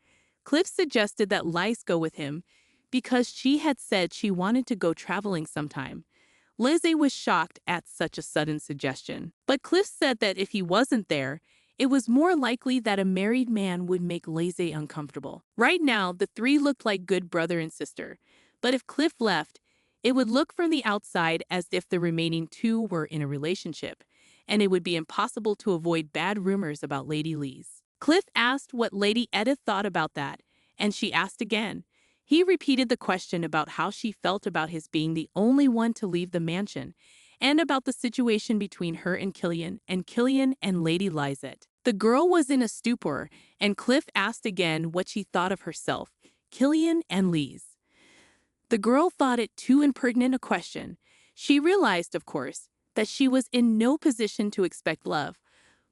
Cliff suggested that Lise go with him because she had said she wanted to go traveling sometime. Lizzie was shocked at such a sudden suggestion, but Cliff said that if he wasn't there, it was more likely that a married man would make Lizzie uncomfortable. Right now, the three looked like good brother and sister. But if Cliff left, it would look from the outside as if the remaining two were in a relationship, and it would be impossible to avoid bad rumors about Lady Lise. Cliff asked what Lady Edith thought about that, and she asked again. He repeated the question about how she felt about his being the only one to leave the mansion, and about the situation between her and Killian and Lady Lizette. The girl was in a stupor, and Cliff asked again what she thought of herself, Killian and Lise. The girl thought it too impertinent a question. She realized, of course, that she was in no position to expect love,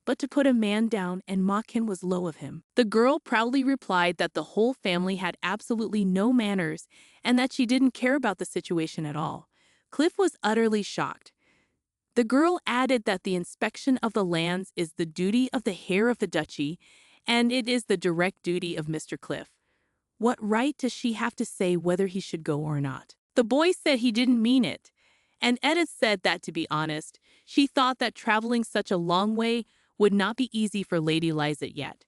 but to put a man down and mock him was low of him. The girl proudly replied that the whole family had absolutely no manners and that she didn't care about the situation at all. Cliff was utterly shocked. The girl added that the inspection of the lands is the duty of the heir of the duchy, and it is the direct duty of Mr. Cliff. What right does she have to say whether he should go or not? The boy said he didn't mean it, and Edith said that, to be honest, she thought that traveling such a long way would not be easy for Lady Lizette yet,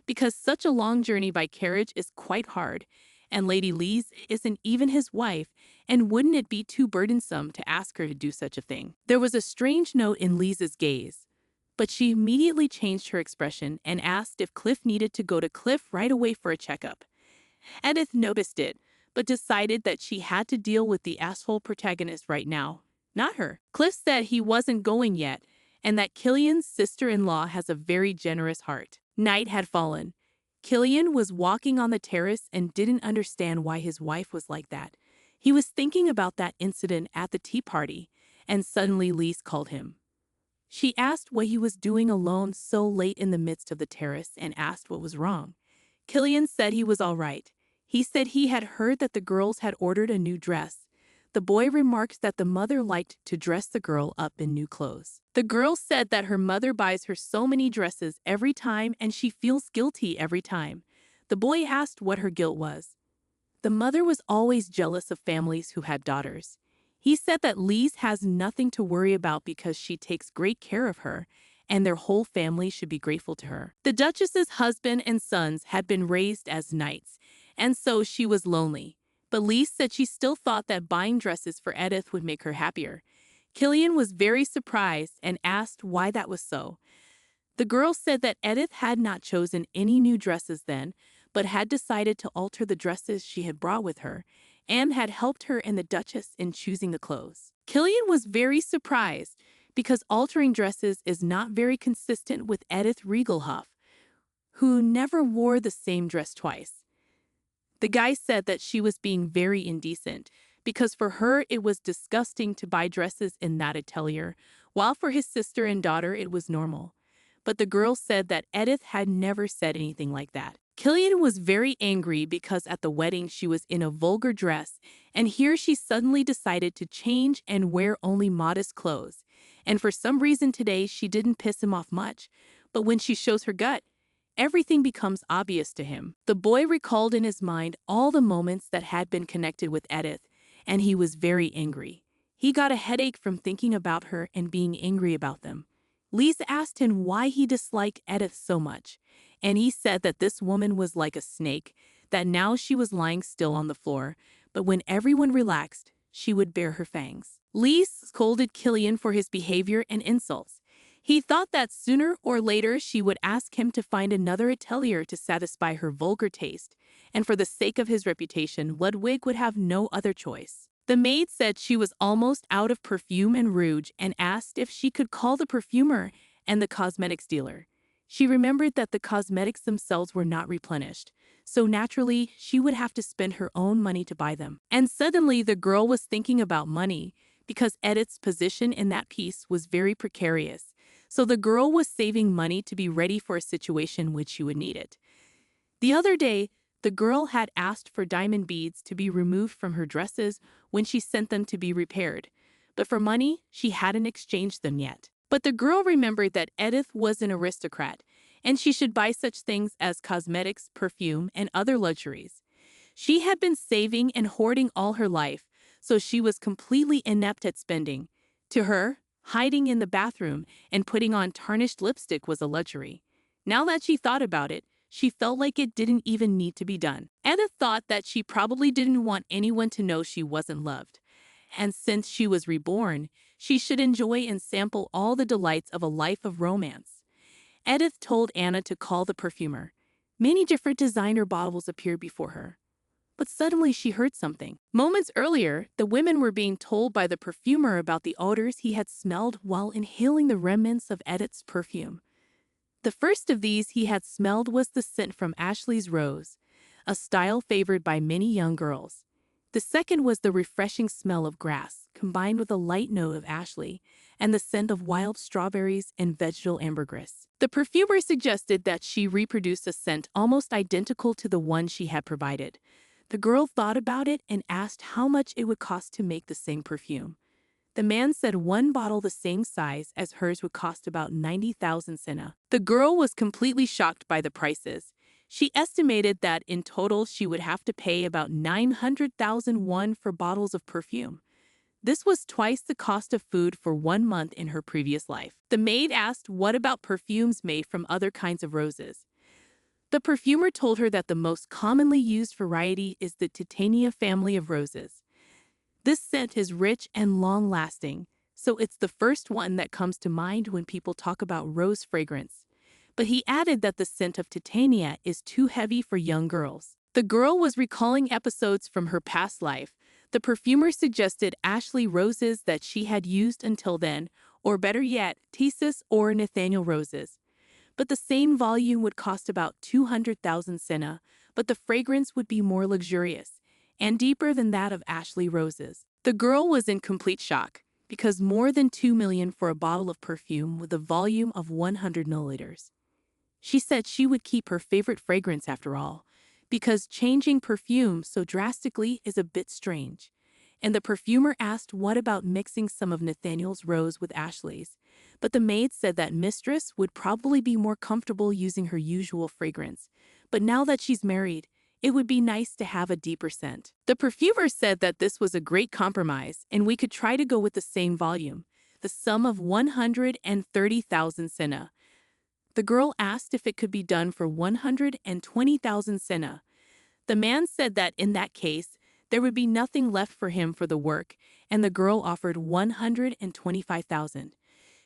because such a long journey by carriage is quite hard, and Lady Lise isn't even his wife, and wouldn't it be too burdensome to ask her to do such a thing? There was a strange note in Lise's gaze, but she immediately changed her expression and asked if Cliff needed to go to Cliff right away for a checkup. Edith noticed it, but decided that she had to deal with the asshole protagonist right now, not her. Cliff said he wasn't going yet, and that Killian's sister-in-law has a very generous heart. Night had fallen. Killian was walking on the terrace and didn't understand why his wife was like that. He was thinking about that incident at the tea party, and suddenly Lise called him. She asked what he was doing alone so late in the midst of the terrace and asked what was wrong. Killian said he was all right. He said he had heard that the girls had ordered a new dress. The boy remarked that the mother liked to dress the girl up in new clothes. The girl said that her mother buys her so many dresses every time and she feels guilty every time. The boy asked what her guilt was. The mother was always jealous of families who had daughters. He said that Lise has nothing to worry about because she takes great care of her, and their whole family should be grateful to her. The Duchess's husband and sons had been raised as knights, and so she was lonely. But Lise said she still thought that buying dresses for Edith would make her happier. Killian was very surprised and asked why that was so. The girl said that Edith had not chosen any new dresses then, but had decided to alter the dresses she had brought with her, and had helped her and the Duchess in choosing the clothes. Killian was very surprised, because altering dresses is not very consistent with Edith Regelhoff, who never wore the same dress twice. The guy said that she was being very indecent, because for her it was disgusting to buy dresses in that atelier while for his sister and daughter it was normal. But the girl said that Edith had never said anything like that. Killian was very angry because at the wedding she was in a vulgar dress, and here she suddenly decided to change and wear only modest clothes. And for some reason today she didn't piss him off much, but when she shows her gut, everything becomes obvious to him. The boy recalled in his mind all the moments that had been connected with Edith, and he was very angry. He got a headache from thinking about her and being angry about them. Lisa asked him why he disliked Edith so much, and he said that this woman was like a snake, that now she was lying still on the floor, but when everyone relaxed, she would bare her fangs. Lisa scolded Killian for his behavior and insults. He thought that sooner or later she would ask him to find another atelier to satisfy her vulgar taste, and for the sake of his reputation, Ludwig would have no other choice. The maid said she was almost out of perfume and rouge and asked if she could call the perfumer and the cosmetics dealer. She remembered that the cosmetics themselves were not replenished, so naturally she would have to spend her own money to buy them. And suddenly the girl was thinking about money, because Edith's position in that piece was very precarious, so the girl was saving money to be ready for a situation which she would need it. The other day, the girl had asked for diamond beads to be removed from her dresses when she sent them to be repaired, but for money, she hadn't exchanged them yet. But the girl remembered that Edith was an aristocrat, and she should buy such things as cosmetics, perfume, and other luxuries. She had been saving and hoarding all her life, so she was completely inept at spending. To her, hiding in the bathroom and putting on tarnished lipstick was a luxury. Now that she thought about it, she felt like it didn't even need to be done. Edith thought that she probably didn't want anyone to know she wasn't loved. And since she was reborn, she should enjoy and sample all the delights of a life of romance. Edith told Anna to call the perfumer. Many different designer bottles appeared before her. But suddenly she heard something. Moments earlier, the women were being told by the perfumer about the odors he had smelled while inhaling the remnants of Edith's perfume. The first of these he had smelled was the scent from Ashley's rose, a style favored by many young girls. The second was the refreshing smell of grass, combined with a light note of Ashley, and the scent of wild strawberries and vegetal ambergris. The perfumer suggested that she reproduce a scent almost identical to the one she had provided. The girl thought about it and asked how much it would cost to make the same perfume. The man said one bottle the same size as hers would cost about 90,000 sena. The girl was completely shocked by the prices. She estimated that in total she would have to pay about 900,000 won for bottles of perfume. This was twice the cost of food for 1 month in her previous life. The maid asked what about perfumes made from other kinds of roses. The perfumer told her that the most commonly used variety is the Titania family of roses. This scent is rich and long-lasting, so it's the first one that comes to mind when people talk about rose fragrance. But he added that the scent of Titania is too heavy for young girls. The girl was recalling episodes from her past life. The perfumer suggested Ashley roses that she had used until then, or better yet, Thesis or Nathaniel roses. But the same volume would cost about 200,000 sena, but the fragrance would be more luxurious and deeper than that of Ashley roses. The girl was in complete shock, because more than 2 million for a bottle of perfume with a volume of 100 milliliters. She said she would keep her favorite fragrance after all, because changing perfume so drastically is a bit strange. And the perfumer asked what about mixing some of Nathaniel's rose with Ashley's, but the maid said that mistress would probably be more comfortable using her usual fragrance, but now that she's married, it would be nice to have a deeper scent. The perfumer said that this was a great compromise and we could try to go with the same volume, the sum of 130,000 sena. The girl asked if it could be done for 120,000 sena. The man said that in that case, there would be nothing left for him for the work, and the girl offered 125,000.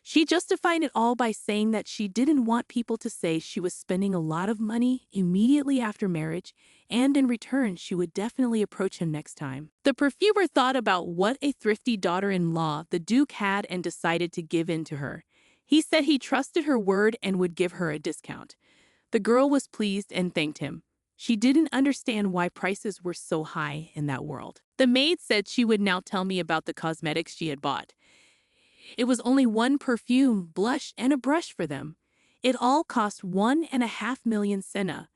She justified it all by saying that she didn't want people to say she was spending a lot of money immediately after marriage, and in return she would definitely approach him next time. The perfumer thought about what a thrifty daughter-in-law the Duke had and decided to give in to her. He said he trusted her word and would give her a discount. The girl was pleased and thanked him. She didn't understand why prices were so high in that world. The maid said she would now tell me about the cosmetics she had bought. It was only one perfume, blush, and a brush for them. It all cost 1.5 million senna.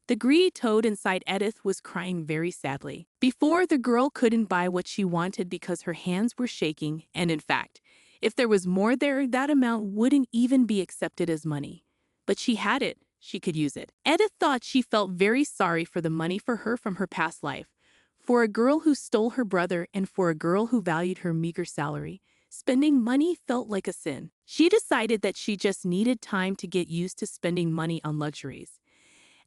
The greedy toad inside Edith was crying very sadly. Before, the girl couldn't buy what she wanted because her hands were shaking, and in fact, if there was more there, that amount wouldn't even be accepted as money. But she had it. She could use it. Edith thought she felt very sorry for the money for her from her past life. For a girl who stole her brother and for a girl who valued her meager salary, spending money felt like a sin. She decided that she just needed time to get used to spending money on luxuries.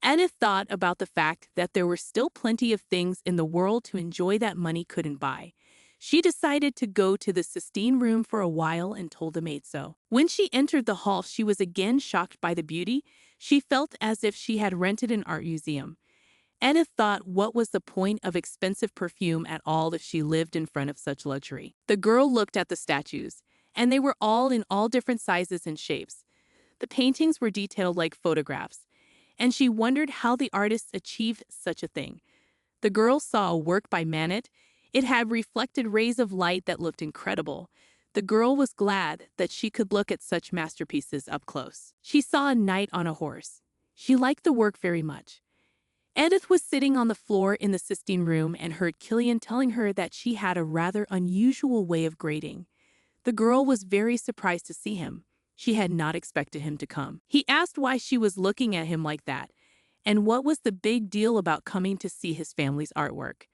Edith thought about the fact that there were still plenty of things in the world to enjoy that money couldn't buy. She decided to go to the Sistine room for a while and told the maid so. When she entered the hall, she was again shocked by the beauty. She felt as if she had rented an art museum. Edith thought, what was the point of expensive perfume at all if she lived in front of such luxury? The girl looked at the statues, and they were all in all different sizes and shapes. The paintings were detailed like photographs, and she wondered how the artists achieved such a thing. The girl saw a work by Manet. It had reflected rays of light that looked incredible. The girl was glad that she could look at such masterpieces up close. She saw a knight on a horse. She liked the work very much. Edith was sitting on the floor in the Sistine room and heard Killian telling her that she had a rather unusual way of grading. The girl was very surprised to see him. She had not expected him to come. He asked why she was looking at him like that, and what was the big deal about coming to see his family's artwork.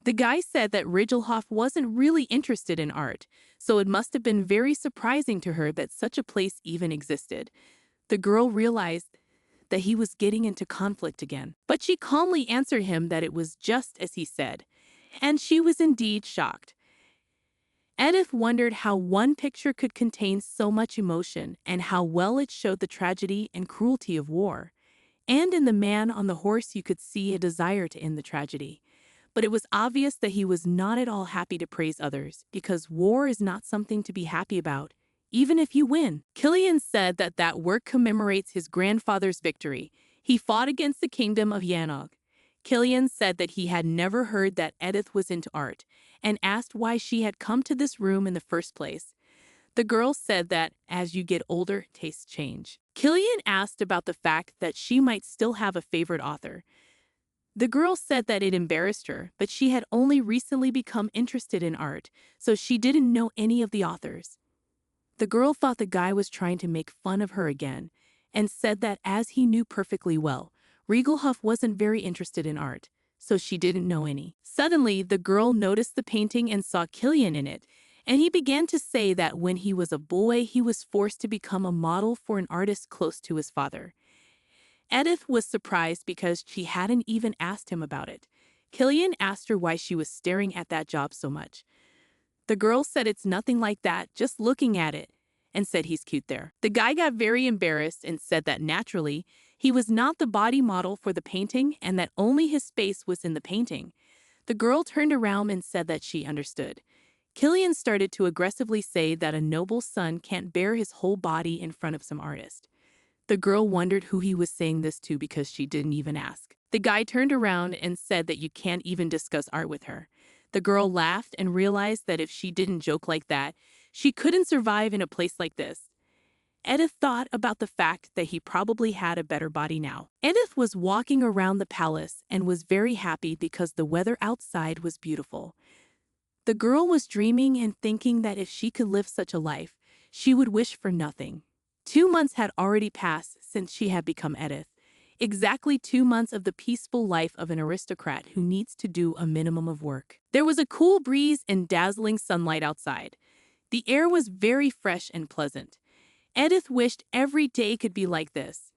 The guy said that Rigelhoff wasn't really interested in art, so it must have been very surprising to her that such a place even existed. The girl realized that he was getting into conflict again, but she calmly answered him that it was just as he said, and she was indeed shocked. Edith wondered how one picture could contain so much emotion and how well it showed the tragedy and cruelty of war. And in the man on the horse you could see a desire to end the tragedy. But it was obvious that he was not at all happy to praise others, because war is not something to be happy about, even if you win. Killian said that that work commemorates his grandfather's victory. He fought against the kingdom of Yanog. Killian said that he had never heard that Edith was into art, and asked why she had come to this room in the first place. The girl said that, as you get older, tastes change. Killian asked about the fact that she might still have a favorite author. The girl said that it embarrassed her, but she had only recently become interested in art, so she didn't know any of the authors. The girl thought the guy was trying to make fun of her again, and said that as he knew perfectly well, Rigelhoff wasn't very interested in art, so she didn't know any. Suddenly, the girl noticed the painting and saw Killian in it, and he began to say that when he was a boy, he was forced to become a model for an artist close to his father. Edith was surprised because she hadn't even asked him about it. Killian asked her why she was staring at that job so much. The girl said it's nothing like that, just looking at it, and said he's cute there. The guy got very embarrassed and said that naturally, he was not the body model for the painting and that only his face was in the painting. The girl turned around and said that she understood. Killian started to aggressively say that a noble son can't bear his whole body in front of some artist. The girl wondered who he was saying this to because she didn't even ask. The guy turned around and said that you can't even discuss art with her. The girl laughed and realized that if she didn't joke like that, she couldn't survive in a place like this. Edith thought about the fact that he probably had a better body now. Edith was walking around the palace and was very happy because the weather outside was beautiful. The girl was dreaming and thinking that if she could live such a life, she would wish for nothing. 2 months had already passed since she had become Edith. Exactly 2 months of the peaceful life of an aristocrat who needs to do a minimum of work. There was a cool breeze and dazzling sunlight outside. The air was very fresh and pleasant. Edith wished every day could be like this.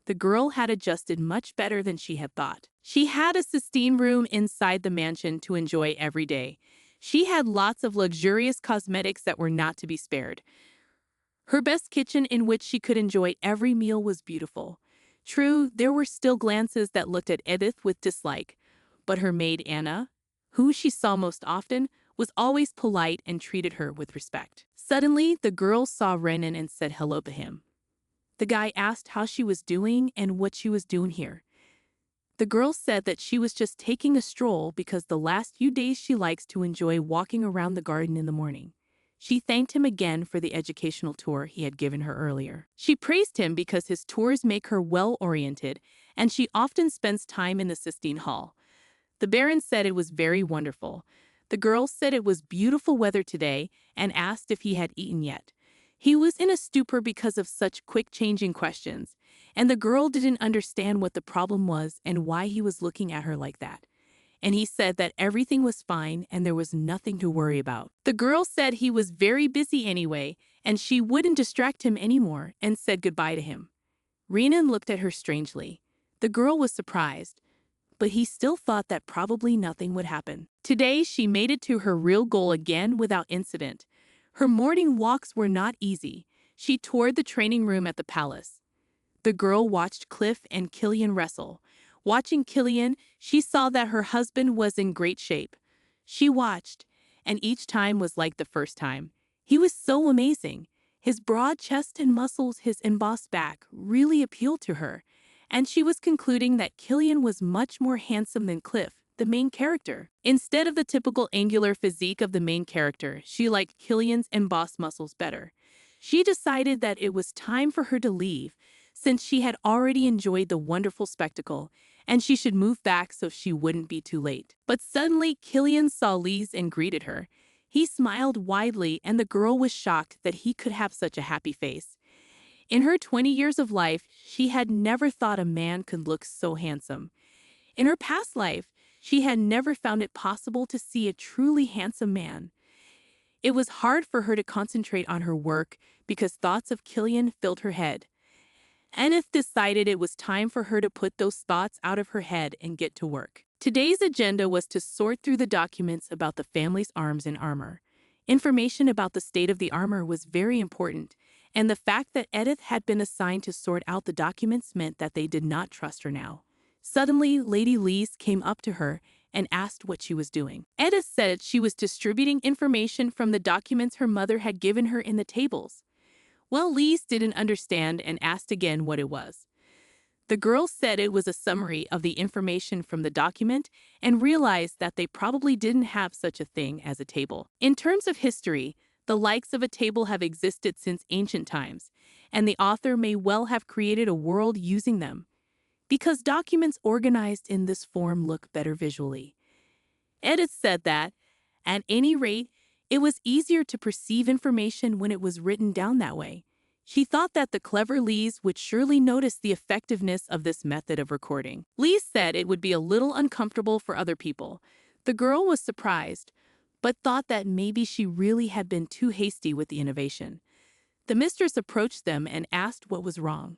The girl had adjusted much better than she had thought. She had a Sistine room inside the mansion to enjoy every day. She had lots of luxurious cosmetics that were not to be spared. Her best kitchen in which she could enjoy every meal was beautiful. True, there were still glances that looked at Edith with dislike, but her maid Anna, who she saw most often, was always polite and treated her with respect. Suddenly, the girl saw Renan and said hello to him. The guy asked how she was doing and what she was doing here. The girl said that she was just taking a stroll because the last few days she likes to enjoy walking around the garden in the morning. She thanked him again for the educational tour he had given her earlier. She praised him because his tours make her well-oriented, and she often spends time in the Sistine Hall. The Baron said it was very wonderful. The girl said it was beautiful weather today and asked if he had eaten yet. He was in a stupor because of such quick-changing questions, and the girl didn't understand what the problem was and why he was looking at her like that. And he said that everything was fine and there was nothing to worry about. The girl said he was very busy anyway, and she wouldn't distract him anymore, and said goodbye to him. Renan looked at her strangely. The girl was surprised, but he still thought that probably nothing would happen. Today, she made it to her real goal again without incident. Her morning walks were not easy. She toured the training room at the palace. The girl watched Cliff and Killian wrestle. Watching Killian, she saw that her husband was in great shape. She watched, and each time was like the first time. He was so amazing. His broad chest and muscles, his embossed back, really appealed to her. And she was concluding that Killian was much more handsome than Cliff, the main character. Instead of the typical angular physique of the main character, she liked Killian's embossed muscles better. She decided that it was time for her to leave, since she had already enjoyed the wonderful spectacle, and she should move back so she wouldn't be too late. But suddenly, Killian saw Lise and greeted her. He smiled widely, and the girl was shocked that he could have such a happy face. In her 20 years of life, she had never thought a man could look so handsome. In her past life, she had never found it possible to see a truly handsome man. It was hard for her to concentrate on her work because thoughts of Killian filled her head. Enith decided it was time for her to put those thoughts out of her head and get to work. Today's agenda was to sort through the documents about the family's arms and armor. Information about the state of the armor was very important, and the fact that Edith had been assigned to sort out the documents meant that they did not trust her now. Suddenly, Lady Lise came up to her and asked what she was doing. Edith said she was distributing information from the documents her mother had given her in the tables. Well, Lise didn't understand and asked again what it was. The girl said it was a summary of the information from the document and realized that they probably didn't have such a thing as a table. In terms of history, the likes of a table have existed since ancient times, and the author may well have created a world using them, because documents organized in this form look better visually. Edith said that, at any rate, it was easier to perceive information when it was written down that way. She thought that the clever Lise would surely notice the effectiveness of this method of recording. Lise said it would be a little uncomfortable for other people. The girl was surprised, but thought that maybe she really had been too hasty with the innovation. The mistress approached them and asked what was wrong.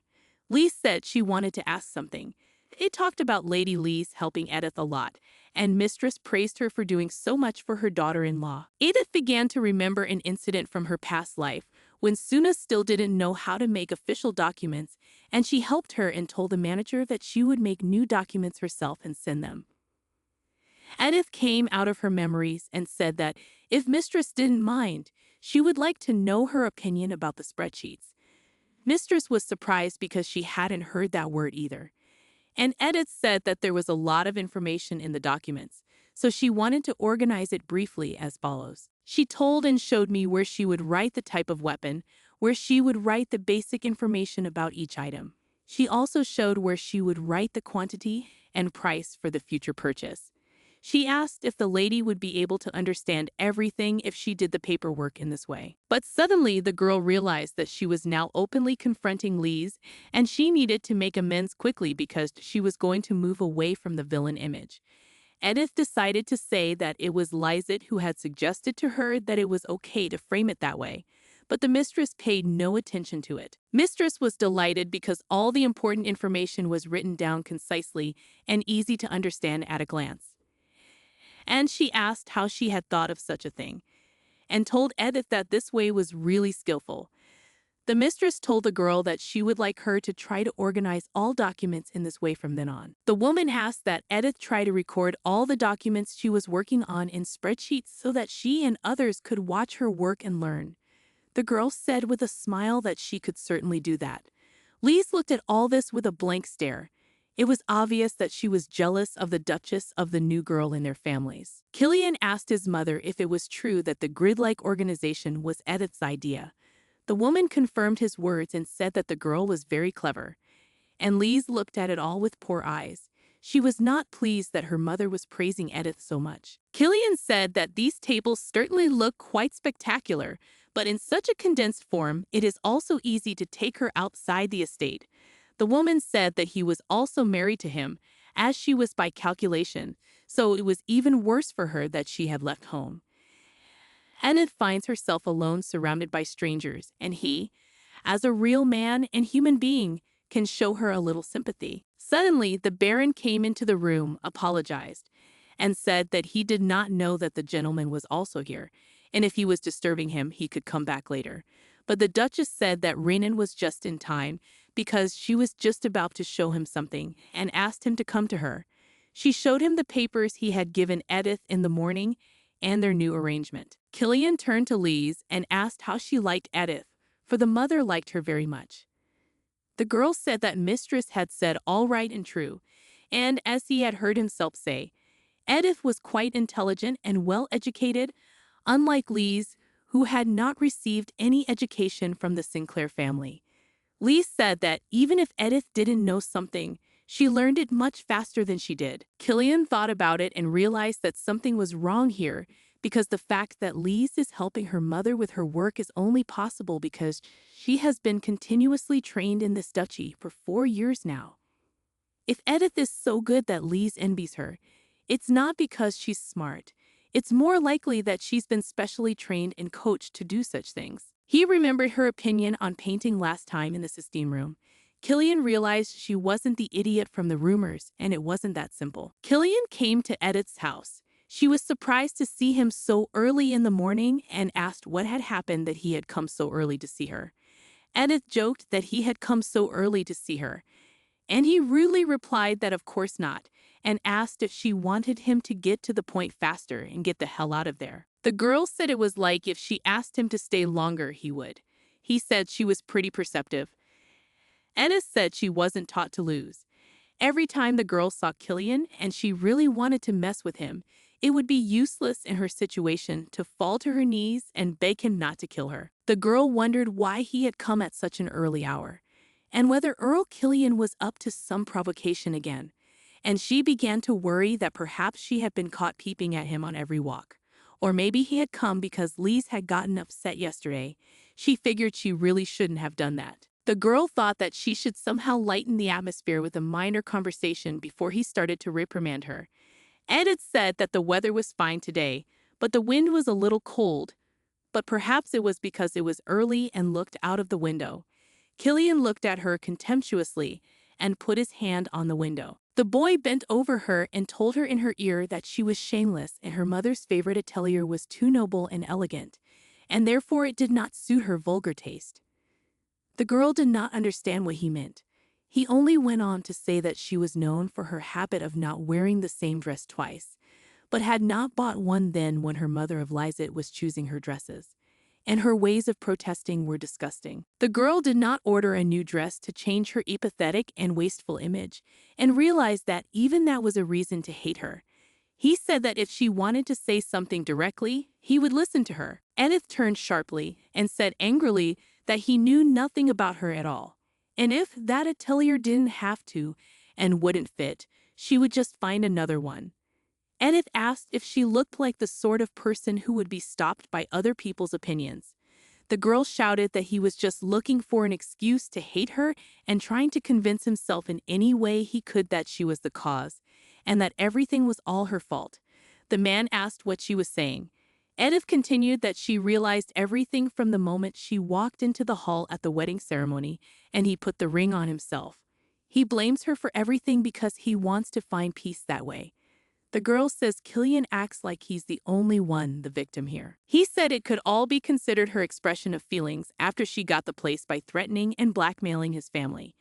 Lise said she wanted to ask something. It talked about Lady Lise helping Edith a lot, and mistress praised her for doing so much for her daughter-in-law. Edith began to remember an incident from her past life, when Suna still didn't know how to make official documents, and she helped her and told the manager that she would make new documents herself and send them. Edith came out of her memories and said that if mistress didn't mind, she would like to know her opinion about the spreadsheets. Mistress was surprised because she hadn't heard that word either. And Edith said that there was a lot of information in the documents, so she wanted to organize it briefly as follows. She told and showed me where she would write the type of weapon, where she would write the basic information about each item. She also showed where she would write the quantity and price for the future purchase. She asked if the lady would be able to understand everything if she did the paperwork in this way. But suddenly the girl realized that she was now openly confronting Lise, and she needed to make amends quickly because she was going to move away from the villain image. Edith decided to say that it was Lizette who had suggested to her that it was okay to frame it that way, but the mistress paid no attention to it. Mistress was delighted because all the important information was written down concisely and easy to understand at a glance. And she asked how she had thought of such a thing, and told Edith that this way was really skillful. The mistress told the girl that she would like her to try to organize all documents in this way from then on. The woman asked that Edith try to record all the documents she was working on in spreadsheets so that she and others could watch her work and learn. The girl said with a smile that she could certainly do that. Lise looked at all this with a blank stare. It was obvious that she was jealous of the duchess of the new girl in their families. Killian asked his mother if it was true that the grid-like organization was Edith's idea. The woman confirmed his words and said that the girl was very clever. And Lise looked at it all with poor eyes. She was not pleased that her mother was praising Edith so much. Killian said that these tables certainly look quite spectacular, but in such a condensed form, it is also easy to take her outside the estate. The woman said that he was also married to him, as she was by calculation, so it was even worse for her that she had left home. Edith finds herself alone surrounded by strangers, and he, as a real man and human being, can show her a little sympathy. Suddenly, the Baron came into the room, apologized, and said that he did not know that the gentleman was also here, and if he was disturbing him, he could come back later. But the Duchess said that Renan was just in time because she was just about to show him something and asked him to come to her. She showed him the papers he had given Edith in the morning and their new arrangement. Killian turned to Lise and asked how she liked Edith, for the mother liked her very much. The girl said that Mistress had said all right and true, and as he had heard himself say, Edith was quite intelligent and well-educated, unlike Lise, who had not received any education from the Sinclair family. Lise said that even if Edith didn't know something, she learned it much faster than she did. Killian thought about it and realized that something was wrong here, because the fact that Lise is helping her mother with her work is only possible because she has been continuously trained in this duchy for 4 years now. If Edith is so good that Lise envies her, it's not because she's smart. It's more likely that she's been specially trained and coached to do such things. He remembered her opinion on painting last time in the Sistine room. Killian realized she wasn't the idiot from the rumors, and it wasn't that simple. Killian came to Edith's house. She was surprised to see him so early in the morning and asked what had happened that he had come so early to see her. Edith joked that he had come so early to see her, and he rudely replied that of course not, and asked if she wanted him to get to the point faster and get the hell out of there. The girl said it was like if she asked him to stay longer, he would. He said she was pretty perceptive. Edith said she wasn't taught to lose. Every time the girl saw Killian and she really wanted to mess with him, it would be useless in her situation to fall to her knees and beg him not to kill her. The girl wondered why he had come at such an early hour, and whether Earl Killian was up to some provocation again, and she began to worry that perhaps she had been caught peeping at him on every walk. Or maybe he had come because Lise had gotten upset yesterday. She figured she really shouldn't have done that. The girl thought that she should somehow lighten the atmosphere with a minor conversation before he started to reprimand her. Edith said that the weather was fine today, but the wind was a little cold. But perhaps it was because it was early and looked out of the window. Killian looked at her contemptuously and put his hand on the window. The boy bent over her and told her in her ear that she was shameless and her mother's favorite atelier was too noble and elegant, and therefore it did not suit her vulgar taste. The girl did not understand what he meant. He only went on to say that she was known for her habit of not wearing the same dress twice, but had not bought one then when her mother of Lizette was choosing her dresses, and her ways of protesting were disgusting. The girl did not order a new dress to change her apathetic and wasteful image, and realized that even that was a reason to hate her. He said that if she wanted to say something directly, he would listen to her. Edith turned sharply and said angrily that he knew nothing about her at all, and if that atelier didn't have to and wouldn't fit, she would just find another one. Edith asked if she looked like the sort of person who would be stopped by other people's opinions. The girl shouted that he was just looking for an excuse to hate her and trying to convince himself in any way he could that she was the cause, and that everything was all her fault. The man asked what she was saying. Edith continued that she realized everything from the moment she walked into the hall at the wedding ceremony, and he put the ring on himself. He blames her for everything because he wants to find peace that way. The girl says Killian acts like he's the only one the victim here. He said it could all be considered her expression of feelings after she got the place by threatening and blackmailing his family.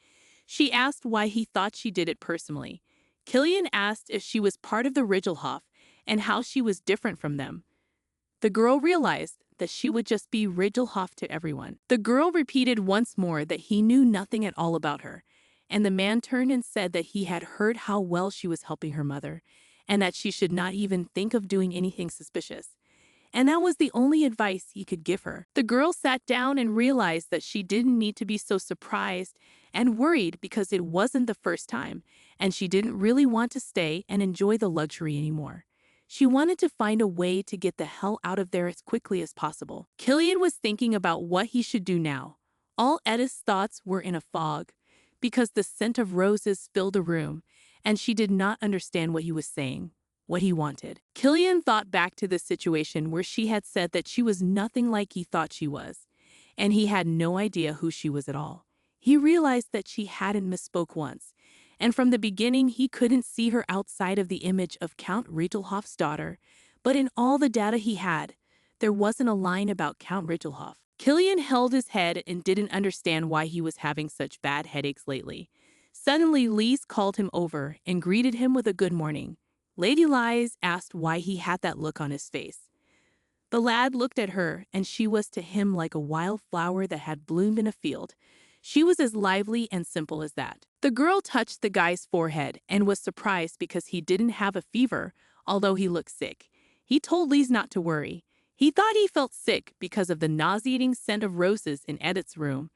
She asked why he thought she did it personally. Killian asked if she was part of the Ridgelhof and how she was different from them. The girl realized that she would just be Ridgelhof to everyone. The girl repeated once more that he knew nothing at all about her, and the man turned and said that he had heard how well she was helping her mother, and that she should not even think of doing anything suspicious. And that was the only advice he could give her. The girl sat down and realized that she didn't need to be so surprised and worried because it wasn't the first time, and she didn't really want to stay and enjoy the luxury anymore. She wanted to find a way to get the hell out of there as quickly as possible. Killian was thinking about what he should do now. All Edith's thoughts were in a fog, because the scent of roses filled the room, and she did not understand what he was saying, what he wanted. Killian thought back to the situation where she had said that she was nothing like he thought she was, and he had no idea who she was at all. He realized that she hadn't misspoke once, and from the beginning he couldn't see her outside of the image of Count Rittelhoff's daughter, but in all the data he had, there wasn't a line about Count Rittelhoff. Killian held his head and didn't understand why he was having such bad headaches lately. Suddenly, Lise called him over and greeted him with a good morning. Lady Lise asked why he had that look on his face. The lad looked at her, and she was to him like a wild flower that had bloomed in a field. She was as lively and simple as that. The girl touched the guy's forehead and was surprised because he didn't have a fever, although he looked sick. He told Lise not to worry. He thought he felt sick because of the nauseating scent of roses in Edith's room.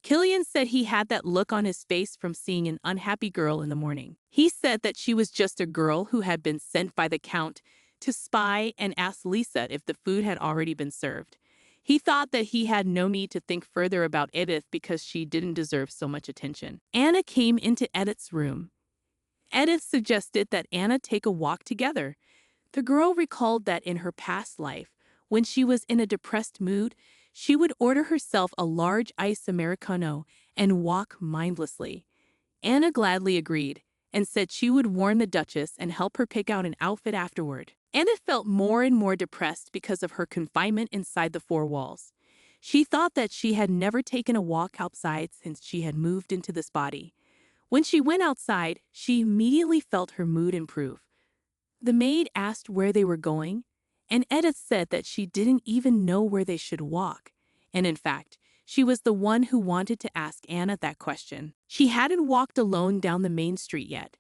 Killian said he had that look on his face from seeing an unhappy girl in the morning. He said that she was just a girl who had been sent by the Count to spy and asked Lisa if the food had already been served. He thought that he had no need to think further about Edith because she didn't deserve so much attention. Anna came into Edith's room. Edith suggested that Anna take a walk together. The girl recalled that in her past life, when she was in a depressed mood, she would order herself a large iced Americano and walk mindlessly. Anna gladly agreed and said she would warn the Duchess and help her pick out an outfit afterward. Anna felt more and more depressed because of her confinement inside the four walls. She thought that she had never taken a walk outside since she had moved into this body. When she went outside, she immediately felt her mood improve. The maid asked where they were going, and Edith said that she didn't even know where they should walk. And in fact, she was the one who wanted to ask Anna that question. She hadn't walked alone down the main street yet.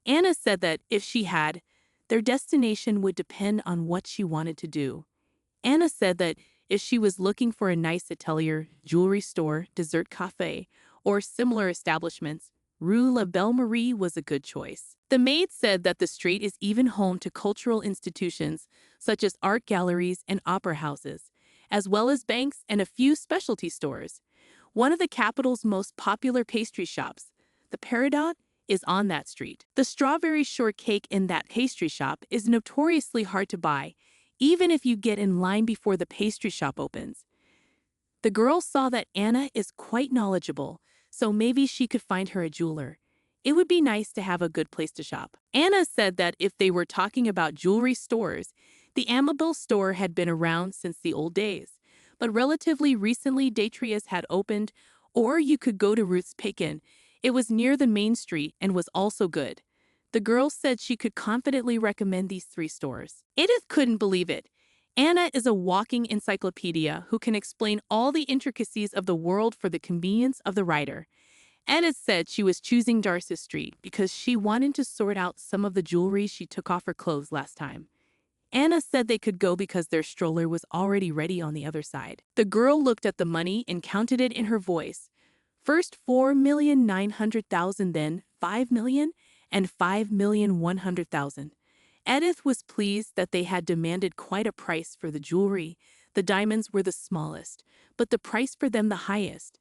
Anna said that if she had, their destination would depend on what she wanted to do. Anna said that if she was looking for a nice atelier, jewelry store, dessert cafe, or similar establishments, Rue La Belle Marie was a good choice. The maid said that the street is even home to cultural institutions such as art galleries and opera houses, as well as banks and a few specialty stores. One of the capital's most popular pastry shops, the Peridot, is on that street. The strawberry shortcake in that pastry shop is notoriously hard to buy, even if you get in line before the pastry shop opens. The girl saw that Anna is quite knowledgeable, so maybe she could find her a jeweler. It would be nice to have a good place to shop. Anna said that if they were talking about jewelry stores, the Amabile store had been around since the old days, but relatively recently Detrius had opened, or you could go to Ruth's Pekin. It was near the main street and was also good. The girl said she could confidently recommend these 3 stores. Edith couldn't believe it. Anna is a walking encyclopedia who can explain all the intricacies of the world for the convenience of the writer. Edith said she was choosing Darcy Street because she wanted to sort out some of the jewelry she took off her clothes last time. Anna said they could go because their stroller was already ready on the other side. The girl looked at the money and counted it in her voice. First 4,900,000, then 5 million, and 5,100,000. Edith was pleased that they had demanded quite a price for the jewelry. The diamonds were the smallest, but the price for them the highest.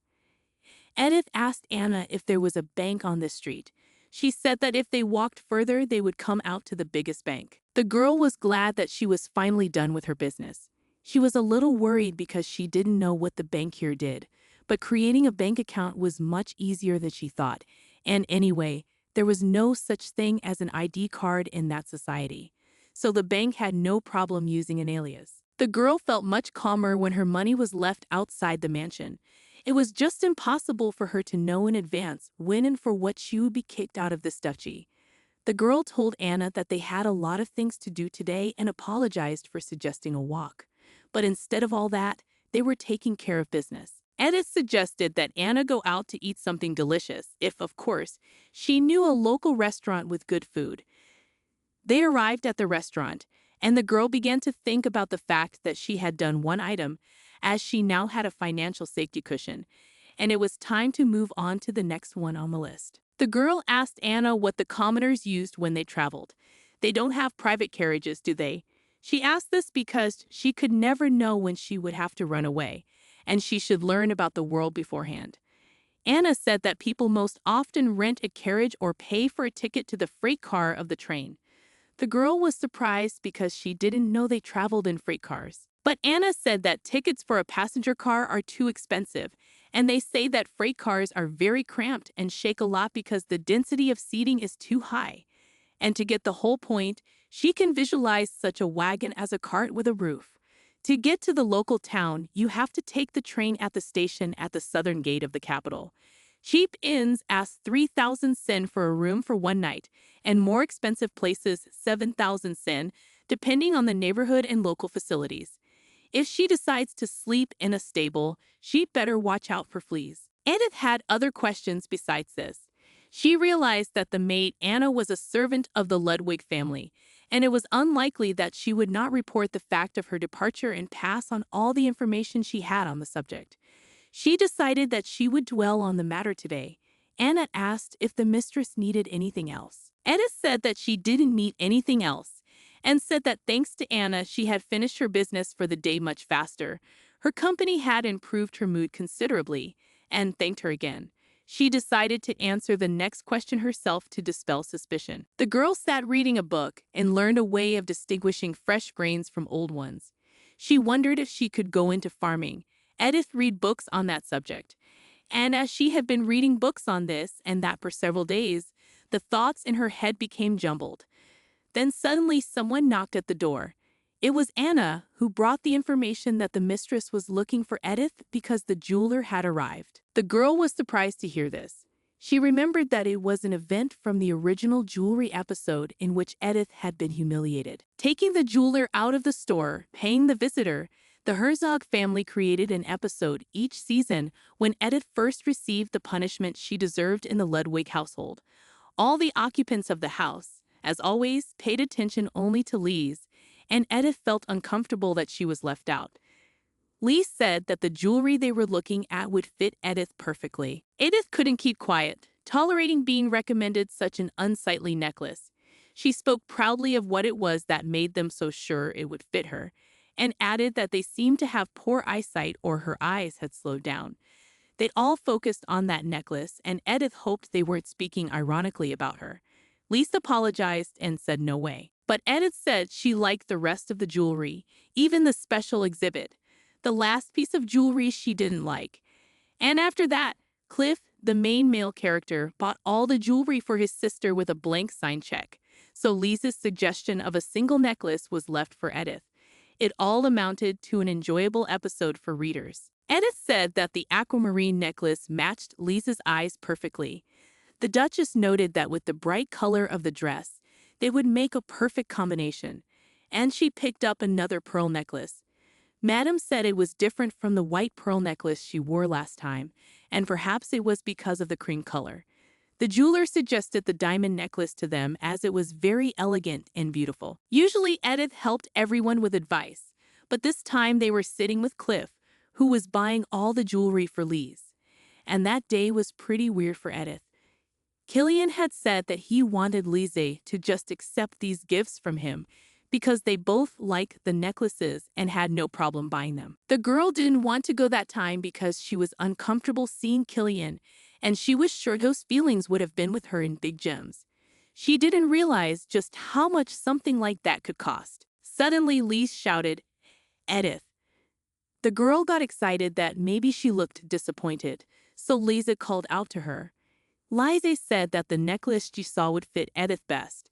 Edith asked Anna if there was a bank on this street. She said that if they walked further, they would come out to the biggest bank. The girl was glad that she was finally done with her business. She was a little worried because she didn't know what the bank here did, but creating a bank account was much easier than she thought, and anyway, there was no such thing as an ID card in that society, so the bank had no problem using an alias. The girl felt much calmer when her money was left outside the mansion. It was just impossible for her to know in advance when and for what she would be kicked out of this duchy. The girl told Anna that they had a lot of things to do today and apologized for suggesting a walk. But instead of all that, they were taking care of business. Edith suggested that Anna go out to eat something delicious if, of course, she knew a local restaurant with good food. They arrived at the restaurant, and the girl began to think about the fact that she had done one item, as she now had a financial safety cushion, and it was time to move on to the next one on the list. The girl asked Anna what the commoners used when they traveled. They don't have private carriages, do they? She asked this because she could never know when she would have to run away, and she should learn about the world beforehand. Anna said that people most often rent a carriage or pay for a ticket to the freight car of the train. The girl was surprised because she didn't know they traveled in freight cars. But Anna said that tickets for a passenger car are too expensive, and they say that freight cars are very cramped and shake a lot because the density of seating is too high. And to get the whole point, she can visualize such a wagon as a cart with a roof. To get to the local town, you have to take the train at the station at the southern gate of the capital. Cheap inns ask 3,000 sen for a room for one night, and more expensive places 7,000 sen, depending on the neighborhood and local facilities. If she decides to sleep in a stable, she'd better watch out for fleas. Edith had other questions besides this. She realized that the maid Anna was a servant of the Ludwig family, and it was unlikely that she would not report the fact of her departure and pass on all the information she had on the subject. She decided that she would dwell on the matter today. Anna asked if the mistress needed anything else. Edith said that she didn't need anything else, and said that thanks to Anna, she had finished her business for the day much faster. Her company had improved her mood considerably, and thanked her again. She decided to answer the next question herself to dispel suspicion. The girl sat reading a book and learned a way of distinguishing fresh grains from old ones. She wondered if she could go into farming. Edith read books on that subject. And as she had been reading books on this and that for several days, the thoughts in her head became jumbled. Then suddenly someone knocked at the door. It was Anna, who brought the information that the mistress was looking for Edith because the jeweler had arrived. The girl was surprised to hear this. She remembered that it was an event from the original jewelry episode in which Edith had been humiliated. Taking the jeweler out of the store, paying the visitor, the Herzog family created an episode each season when Edith first received the punishment she deserved in the Ludwig household. All the occupants of the house, as always, paid attention only to Lise, and Edith felt uncomfortable that she was left out. Lise said that the jewelry they were looking at would fit Edith perfectly. Edith couldn't keep quiet, tolerating being recommended such an unsightly necklace. She spoke proudly of what it was that made them so sure it would fit her, and added that they seemed to have poor eyesight or her eyes had slowed down. They'd all focused on that necklace, and Edith hoped they weren't speaking ironically about her. Lise apologized and said no way. But Edith said she liked the rest of the jewelry, even the special exhibit. The last piece of jewelry she didn't like. And after that, Cliff, the main male character, bought all the jewelry for his sister with a blank signed check. So Lisa's suggestion of a single necklace was left for Edith. It all amounted to an enjoyable episode for readers. Edith said that the aquamarine necklace matched Lisa's eyes perfectly. The Duchess noted that with the bright color of the dress, they would make a perfect combination, and she picked up another pearl necklace. Madame said it was different from the white pearl necklace she wore last time, and perhaps it was because of the cream color. The jeweler suggested the diamond necklace to them as it was very elegant and beautiful. Usually Edith helped everyone with advice, but this time they were sitting with Cliff, who was buying all the jewelry for Lise. And that day was pretty weird for Edith. Killian had said that he wanted Lise to just accept these gifts from him because they both liked the necklaces and had no problem buying them. The girl didn't want to go that time because she was uncomfortable seeing Killian, and she was sure those feelings would have been with her in big gems. She didn't realize just how much something like that could cost. Suddenly, Lise shouted, "Edith." The girl got excited that maybe she looked disappointed, so Lisa called out to her. Lise said that the necklace she saw would fit Edith best.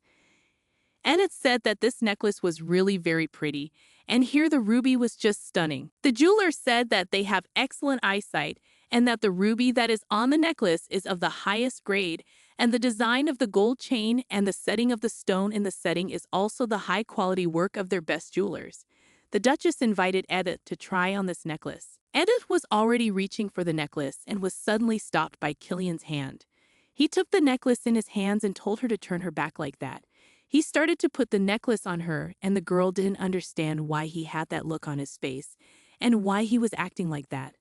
Edith said that this necklace was really very pretty, and here the ruby was just stunning. The jeweler said that they have excellent eyesight and that the ruby that is on the necklace is of the highest grade, and the design of the gold chain and the setting of the stone in the setting is also the high-quality work of their best jewelers. The Duchess invited Edith to try on this necklace. Edith was already reaching for the necklace and was suddenly stopped by Killian's hand. He took the necklace in his hands and told her to turn her back like that. He started to put the necklace on her, and the girl didn't understand why he had that look on his face and why he was acting like that.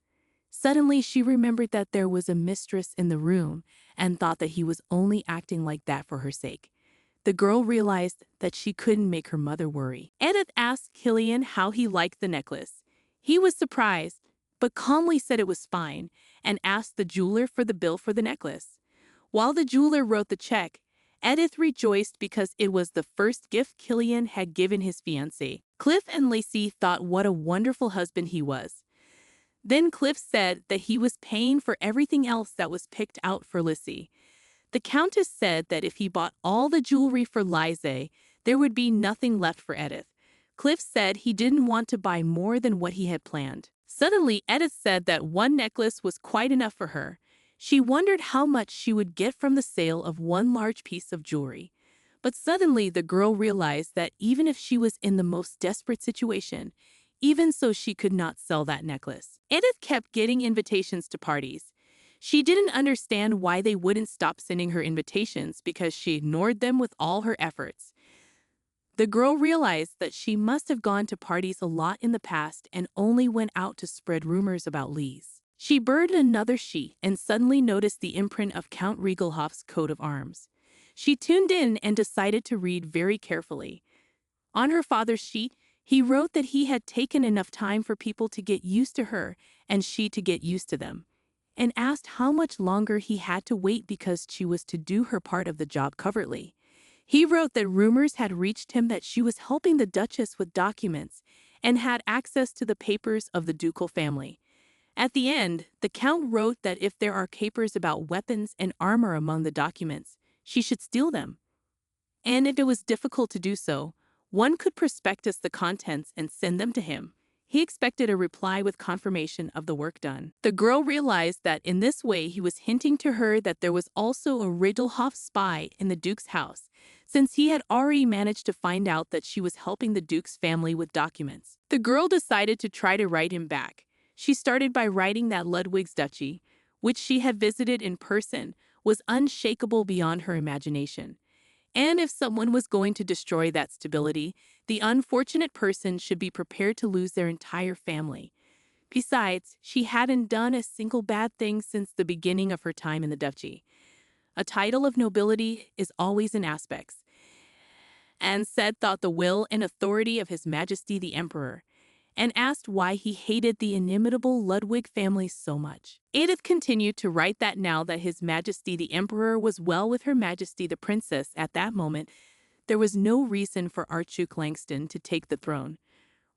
Suddenly, she remembered that there was a mistress in the room and thought that he was only acting like that for her sake. The girl realized that she couldn't make her mother worry. Edith asked Killian how he liked the necklace. He was surprised, but calmly said it was fine and asked the jeweler for the bill for the necklace. While the jeweler wrote the check, Edith rejoiced because it was the first gift Killian had given his fiancée. Cliff and Lacey thought what a wonderful husband he was. Then Cliff said that he was paying for everything else that was picked out for Lissy. The Countess said that if he bought all the jewelry for Liza, there would be nothing left for Edith. Cliff said he didn't want to buy more than what he had planned. Suddenly, Edith said that one necklace was quite enough for her. She wondered how much she would get from the sale of one large piece of jewelry. But suddenly, the girl realized that even if she was in the most desperate situation, even so she could not sell that necklace. Edith kept getting invitations to parties. She didn't understand why they wouldn't stop sending her invitations because she ignored them with all her efforts. The girl realized that she must have gone to parties a lot in the past and only went out to spread rumors about Lise. She burned another sheet and suddenly noticed the imprint of Count Riegelhoff's coat of arms. She tuned in and decided to read very carefully. On her father's sheet, he wrote that he had taken enough time for people to get used to her and she to get used to them, and asked how much longer he had to wait because she was to do her part of the job covertly. He wrote that rumors had reached him that she was helping the Duchess with documents and had access to the papers of the ducal family. At the end, the Count wrote that if there are papers about weapons and armor among the documents, she should steal them. And if it was difficult to do so, one could prospectus the contents and send them to him. He expected a reply with confirmation of the work done. The girl realized that in this way he was hinting to her that there was also a Riegelhoff spy in the Duke's house, since he had already managed to find out that she was helping the Duke's family with documents. The girl decided to try to write him back. She started by writing that Ludwig's duchy, which she had visited in person, was unshakable beyond her imagination. And if someone was going to destroy that stability, the unfortunate person should be prepared to lose their entire family. Besides, she hadn't done a single bad thing since the beginning of her time in the duchy. A title of nobility is always in aspects, and said thought the will and authority of His Majesty the Emperor, and asked why he hated the inimitable Ludwig family so much. Edith continued to write that now that His Majesty the Emperor was well with Her Majesty the Princess at that moment, there was no reason for Archduke Langston to take the throne.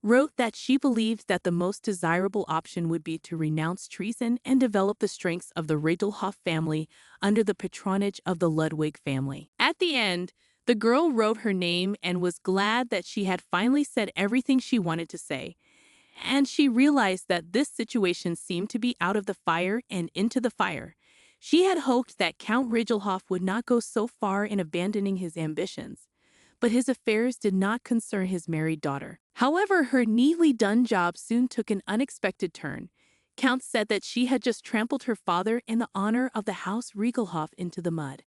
Wrote that she believed that the most desirable option would be to renounce treason and develop the strengths of the Riegelhoff family under the patronage of the Ludwig family. At the end, the girl wrote her name and was glad that she had finally said everything she wanted to say. And she realized that this situation seemed to be out of the fire and into the fire. She had hoped that Count Riegelhoff would not go so far in abandoning his ambitions, but his affairs did not concern his married daughter. However, her neatly done job soon took an unexpected turn. Count said that she had just trampled her father and the honor of the House Riegelhoff into the mud.